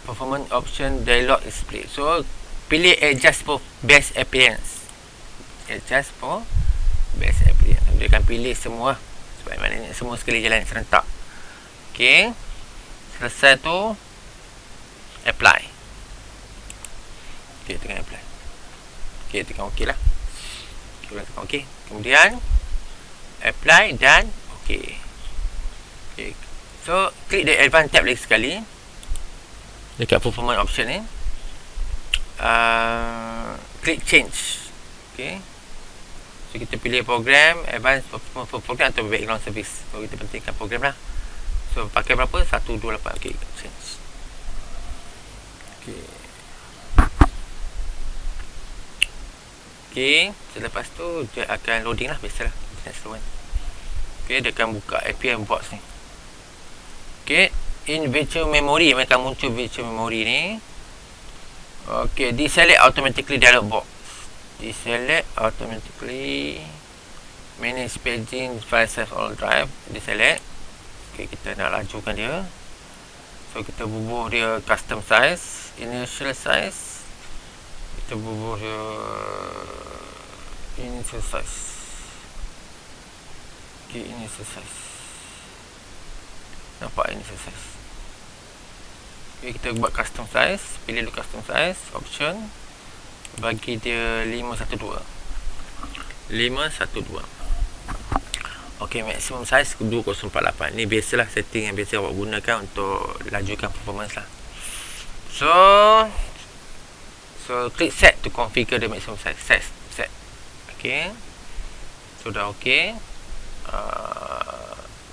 S1: Performance option dialog display. So, pilih adjust for best appearance. Adjust for best appearance. Dia akan pilih semua. Sebab maknanya semua sekali jalan serentak. Okay. Selesai tu, apply. Okay, tekan apply. Okay, tekan OK lah. Okay, tekan OK. Kemudian, apply dan OK. Okay. So, klik the advanced tab lagi sekali. Dekat performance option ni. Klik change. Okay. So, kita pilih program, advanced program atau background service. So, kita pentingkan program lah. So, pakai berapa? 128. Okay, change. Okay. Okay, selepas tu dia akan loading lah, biasalah. Okay, dia akan buka APM box ni. Okay, in virtual memory akan muncul virtual memory ni. Okay, deselect automatically dialog box. Deselect automatically manage paging file size all drive. Deselect. Okay, kita nak lajukan dia. So, kita bubuh dia custom size, initial size. Kita bubuh dia initial size. Okay, initial size. Nampak initial size. Okay, kita buat custom size. Pilih dulu custom size, option. Bagi dia 512. 512. Okay, maximum size 2048. Ni biasalah setting yang biasa awak gunakan untuk lajukan performance lah. So click set to configure the maximum size. Set. Okay. So dah okay.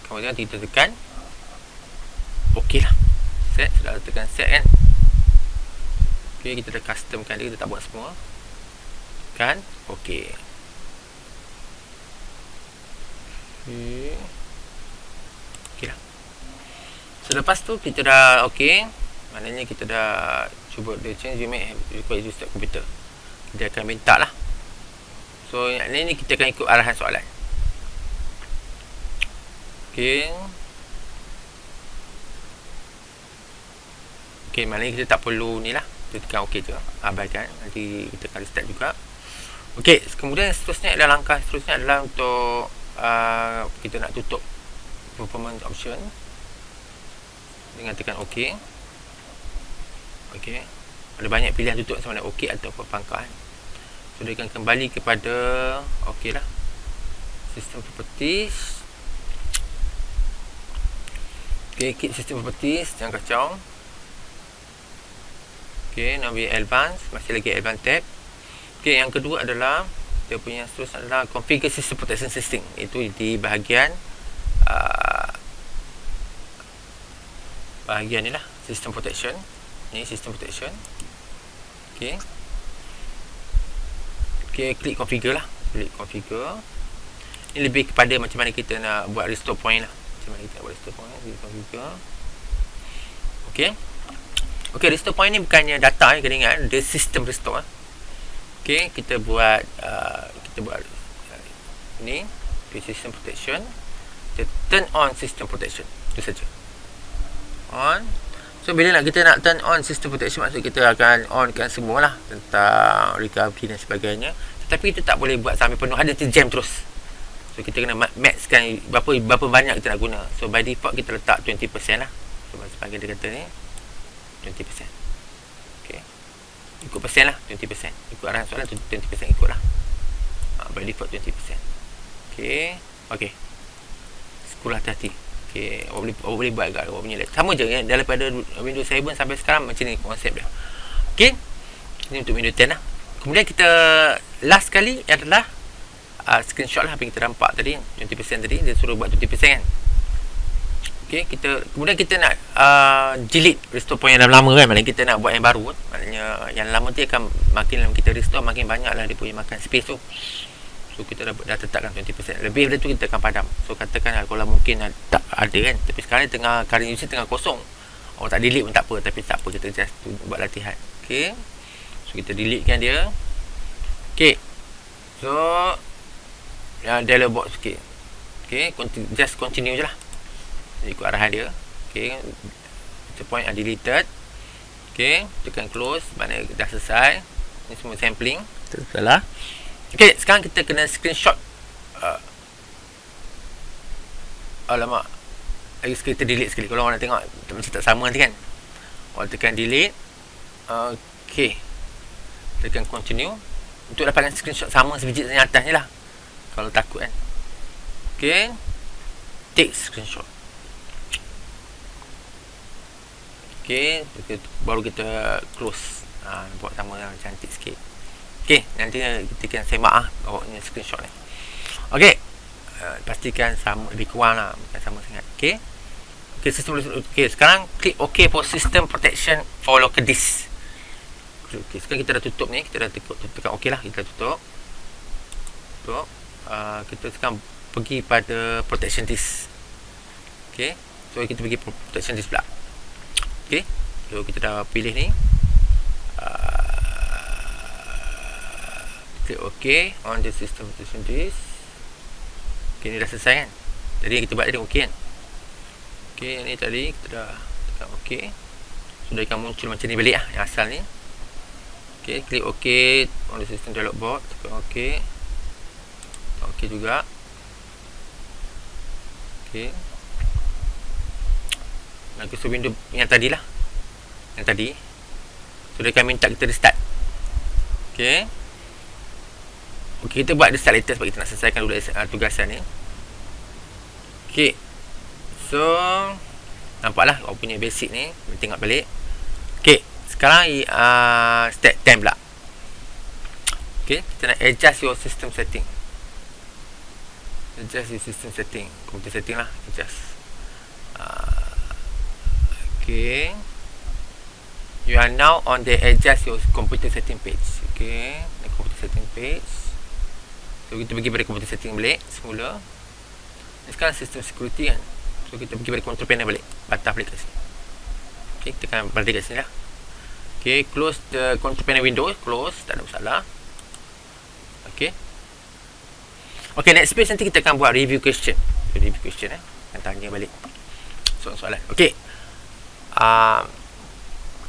S1: Kemudian kita tekan OK lah. Set. Sudah tekan set kan. Okay, kita dah customkan dia. Kita tak buat semua. Tekan OK. Okay lah. So lepas tu kita dah OK. Maknanya kita dah cuba dia change you make require use the computer. Dia akan minta lah. So yang ni kita akan ikut arahan soalan. Okay. Okay, maknanya kita tak perlu ni lah. Kita tekan OK je. Abaikan. Nanti kita akan restart juga. Okay, kemudian seterusnya adalah langkah seterusnya adalah untuk kita nak tutup performance option dengan tekan OK. OK. Ada banyak pilihan tutup sama ada OK atau pangkal. So, dia akan kembali kepada OK lah. System properties. OK, keep system properties. Jangan kacau. OK, nak ambil advance. Masih lagi advance tab. Okey, yang kedua adalah dia punya seterusnya adalah configure system protection system. Itu di bahagian bahagian ni lah, system protection. Ni system protection. Okey. Okey, klik configure lah. Klik configure. Ini lebih kepada macam mana kita nak buat restore point lah. Macam mana kita nak buat restore point, klik configure. Okey. Okey, restore point ni bukannya data kena ingat, dia system restore. Okey, kita buat ni system protection. Kita turn on system protection. Itu saja. On. So bila kita nak turn on system protection, maksud kita akan onkan semualah tentang recovery dan sebagainya. Tetapi kita tak boleh buat sampai penuh, ada jam terus. So kita kena maxkan berapa banyak kita nak guna. So by default kita letak 20% lah. So sebagai dia kata ni 20%. Okey. Ikut persen lah, 20%. Ikut arahan soalan 20% ikut lah. By default 20%. Okey. Okey. Sekolah hati-hati. Okey, awak boleh buat agak awak punya lab. Sama je kan, daripada Windows 7 sampai sekarang macam ni konsep dia. Okey. Ini untuk Windows 10 lah. Kemudian kita last kali adalah screenshot lah apa yang kita nampak tadi, 20% tadi dia suruh buat 20% kan. Okey, kemudian kita nak delete restore point yang lama kan, maknanya kita nak buat yang baru kan. Maknanya yang lama tu akan makin lama kita restore makin banyaklah dia punya makan space tu. So kita dah tetapkan 20%. Lebih dari tu kita akan padam. So katakan kalau mungkin tak ada kan, tapi sekarang current user tengah kosong. Awak tak delete pun tak apa, tapi tak apa, kita just buat latihan. Okey. So kita delete kan dia. Okey. So dialog box sikit. Okey, just continue je lah. Ikut arahan dia. Okey. The point are deleted. Okey, tekan close, mana dah selesai. Ini semua sampling. Salah. Okey, sekarang kita kena screenshot. Alamak. Kita delete sekali. Kalau orang nak tengok macam tak sama nanti kan. Awak tekan delete. Okey. Tekan continue. Untuk dapatkan screenshot sama sebiji yang atas ni lah. Kalau takut kan. Okey. Take screenshot. Okey. Baru kita close. Buat sama yang cantik sikit. Okey. Nanti kita akan semak awaknya screenshot ni. Okey. Pastikan sama, lebih kurang lah. Bukan sama sangat. Okey. Okey, sekarang klik OK for system protection for local disk. Okey, sekarang kita dah tutup ni. Kita dah tekan OK lah. Kita tutup. Kita sekarang pergi pada protection disk. Okey. So kita pergi protection disk pula. Okey. So kita dah pilih ni. Klik OK on the system protection disk. Okey, ni dah selesai kan. Jadi kita buat tadi OK kan. Okey, yang ni tadi kita dah tekan OK. So dia akan muncul macam ni balik lah, yang asal ni. Okey, klik OK on the system dialog box. Tekan OK. OK juga. Okey. Nak so window yang tadi lah. Yang tadi. So dia akan minta kita restart. Okey. Okey, kita buat restart later sebab kita nak selesaikan dulu tugasan ni. Okey. So nampaklah awak punya basic ni. Kita tengok balik. Okey, sekarang step 10 pula. Okey, kita nak adjust your system setting. Adjust your system setting. Computer setting lah. Adjust. Okay. You are now on the adjust your computer setting page. Okay. The computer setting page. So kita pergi pada computer setting balik semula. Sekarang system security kan. So kita pergi pada control panel balik. Patah balik kat sini. Okay, tekan balik kat sini lah. Okay, close the control panel window. Close, tak ada masalah. Okay. Okay, next page nanti kita akan buat review question. Review question akan tanya balik soalan. Okay.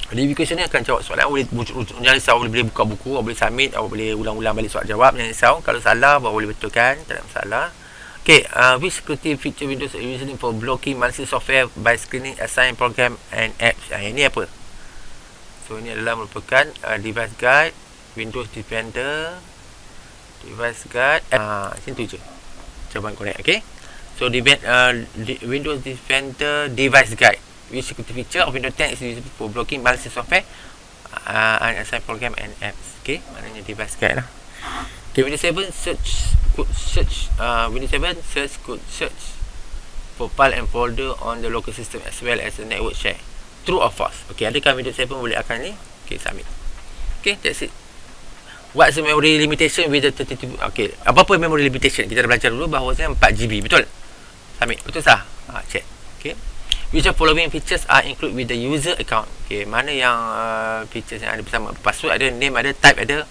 S1: Review question ni akan jawab soalan. Jangan risau, boleh buka buku, boleh submit, boleh ulang-ulang balik soal jawab. Jangan risau, kalau salah boleh betulkan, tak ada masalah. Okay, which security feature Windows are using for blocking malicious software by screening assigned program and apps? Ini apa? So ini adalah merupakan device guide, Windows Defender, device guide. Macam tu je jawapan korek. Okay, so Windows Defender device guide. Which security feature of Windows 10 is used for blocking malicious software Unassign program and apps. Okay, maknanya device guide lah. Okay, Windows 7 Windows 7 could search for file and folder on the local system as well as the network share. True or false? Okay, adakah Windows 7 boleh akan ni? Okay, submit. Okay, that's it. What's the memory limitation with the 32? Okay, apa memory limitation? Kita dah belajar dulu bahawasanya 4GB, betul? Submit, betul sah? Check. Okay. Which of following features are included with the user account? Okay, mana yang features yang ada bersama? Password ada, name ada, type ada,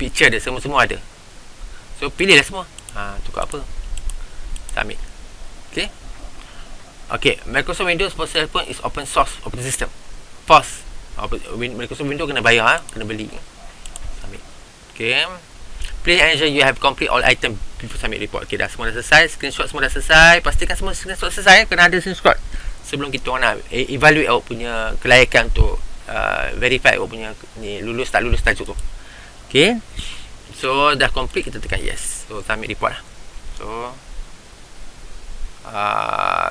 S1: picture ada, semua ada. So, pilihlah semua. Tukar apa? Submit. Okay. Okay, Microsoft Windows for cellphone is open source operating system. False. Microsoft Windows kena bayar, kena beli. Submit. Okay. Please ensure you have complete all item before submit report. Okay, semua dah selesai. Screenshot semua dah selesai. Pastikan semua screenshot selesai. Kena ada screenshot sebelum kita orang nak evaluate awak punya kelayakan untuk verify awak punya ni lulus tak lulus tajuk tu. Okay. So, dah complete, kita tekan yes. So, submit report lah.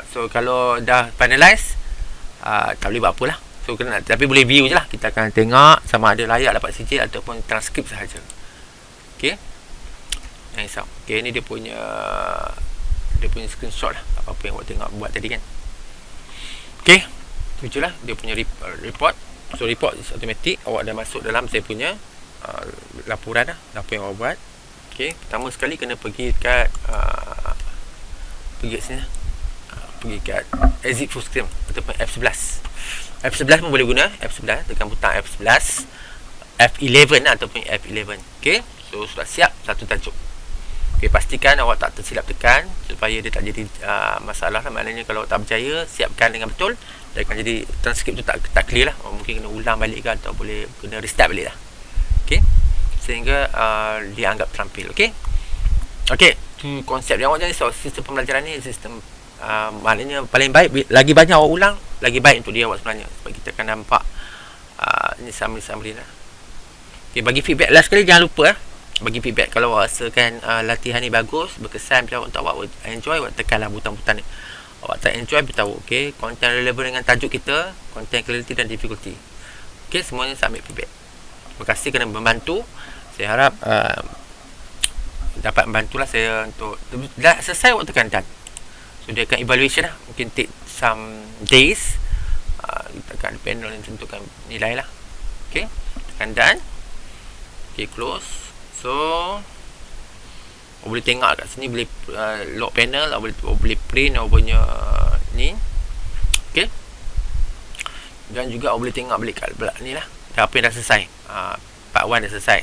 S1: So kalau dah finalize, tak boleh buat apa lah. So, tapi boleh view je lah. Kita akan tengok sama ada layak dapat sijil ataupun transkrip sahaja. Okay. Yang risau. Okay, ni dia punya screenshot lah. Apa-apa yang awak tengok buat tadi kan. Okay. Itu lah dia punya report. So, report is automatic. Awak dah masuk dalam saya punya laporan lah. Apa yang awak buat. Okay. Pertama sekali kena pergi kat pergi kat sini lah. Pergi kat exit full screen ataupun F11. F11 pun boleh guna. F11, tekan butang F11, F11 lah, ataupun F11. Okay. So, sudah siap satu tajuk. Okay, pastikan awak tak tersilap tekan supaya dia tak jadi masalah lah. Maknanya kalau tak berjaya, siapkan dengan betul. Dia akan jadi transkrip tu tak clear lah. Mungkin kena ulang balik kan, atau boleh kena restart balik lah. Okay. Sehingga dia anggap terampil. Okay. Okay. Tu konsep yang awak jadi. So, sistem pembelajaran ni sistem maknanya paling baik. Lagi banyak awak ulang, lagi baik untuk dia awak sebenarnya. Sebab kita akan nampak ni summary lah. Okay, bagi feedback last sekali, jangan lupa bagi feedback. Kalau awak rasakan latihan ni bagus, berkesan untuk awak enjoy, awak tekanlah butang-butang ni. Awak tak enjoy, beritahu. Okay, konten relevan dengan tajuk kita, konten clarity dan difficulty. Okay, semuanya submit feedback. Terima kasih kerana membantu. Saya harap dapat membantulah saya untuk dah selesai, awak tekan done. So, dia akan evaluation lah. Mungkin take some days. Kita akan panel yang tentukan nilai lah. Okay, tekan done. Okay, close. So, awak boleh tengok kat sini, boleh lock panel, awak boleh print awak punya ni. Okay. Dan juga awak boleh tengok balik kat ni lah, apa yang dah selesai. Part 1 dah selesai.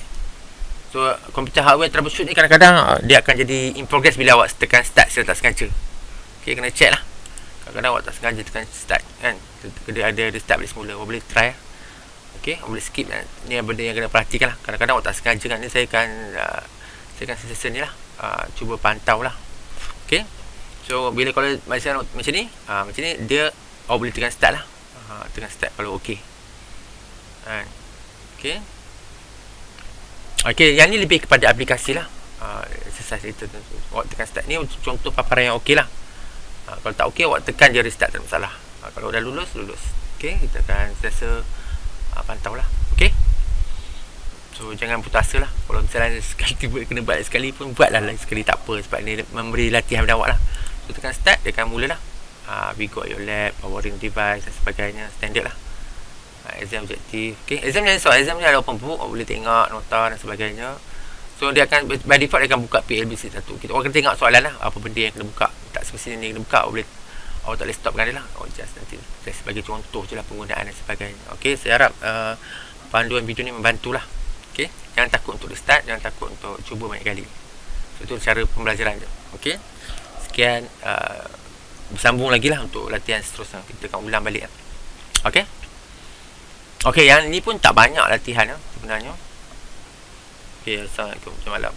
S1: So, komputer hardware troubleshoot ni kadang-kadang dia akan jadi in progress bila awak tekan start secara tak sengaja. Okay, kena check lah. Kadang-kadang awak tak sengaja tekan start kan, dia ada start balik semula. Awak boleh try lah. Okay, awak boleh skip lah. Ni benda yang kena perhatikan lah. Kadang-kadang awak tak sengaja kan. Ni saya akan session ni lah, cuba pantau lah. Okay. So, bila kalau macam ni dia awak boleh tekan start lah. Tekan start kalau okay. Okay. Okay, yang ni lebih kepada aplikasi lah. Exercise itu awak tekan start. Ni contoh paparan yang okey lah. Kalau tak okey, awak tekan je restart, tak ada masalah. Kalau dah lulus. Okay, kita akan sesa pantau lah. Okay. So, jangan putus asa lah. Kalau misalnya sekali kena buat sekali pun, buatlah lain sekali, tak apa. Sebab ni memberi latihan pada awak lah. So, tekan start, dia akan mula lah. We got your lab, powering device dan sebagainya. Standard lah. Exam objektif. Okay, exam ni ada open book, awak boleh tengok nota dan sebagainya. So, dia akan by default dia akan buka PLBC 1. Kita orang kena tengok soalan lah, apa benda yang kena buka. Tak semestinya ni kena buka. Awak tak boleh stopkan dia lah. Awak just nanti saya sebagai contoh je lah penggunaan dan sebagainya. Okay, saya harap panduan video ni membantulah. Okay, jangan takut untuk restart, jangan takut untuk cuba banyak kali. So, itu cara pembelajaran je. Okay, sekian. Bersambung lagi lah untuk latihan seterusnya. Kita akan ulang balik lah. Okay. Okay, yang ni pun tak banyak latihan lah sebenarnya. Okay, Assalamualaikum. Selamat malam.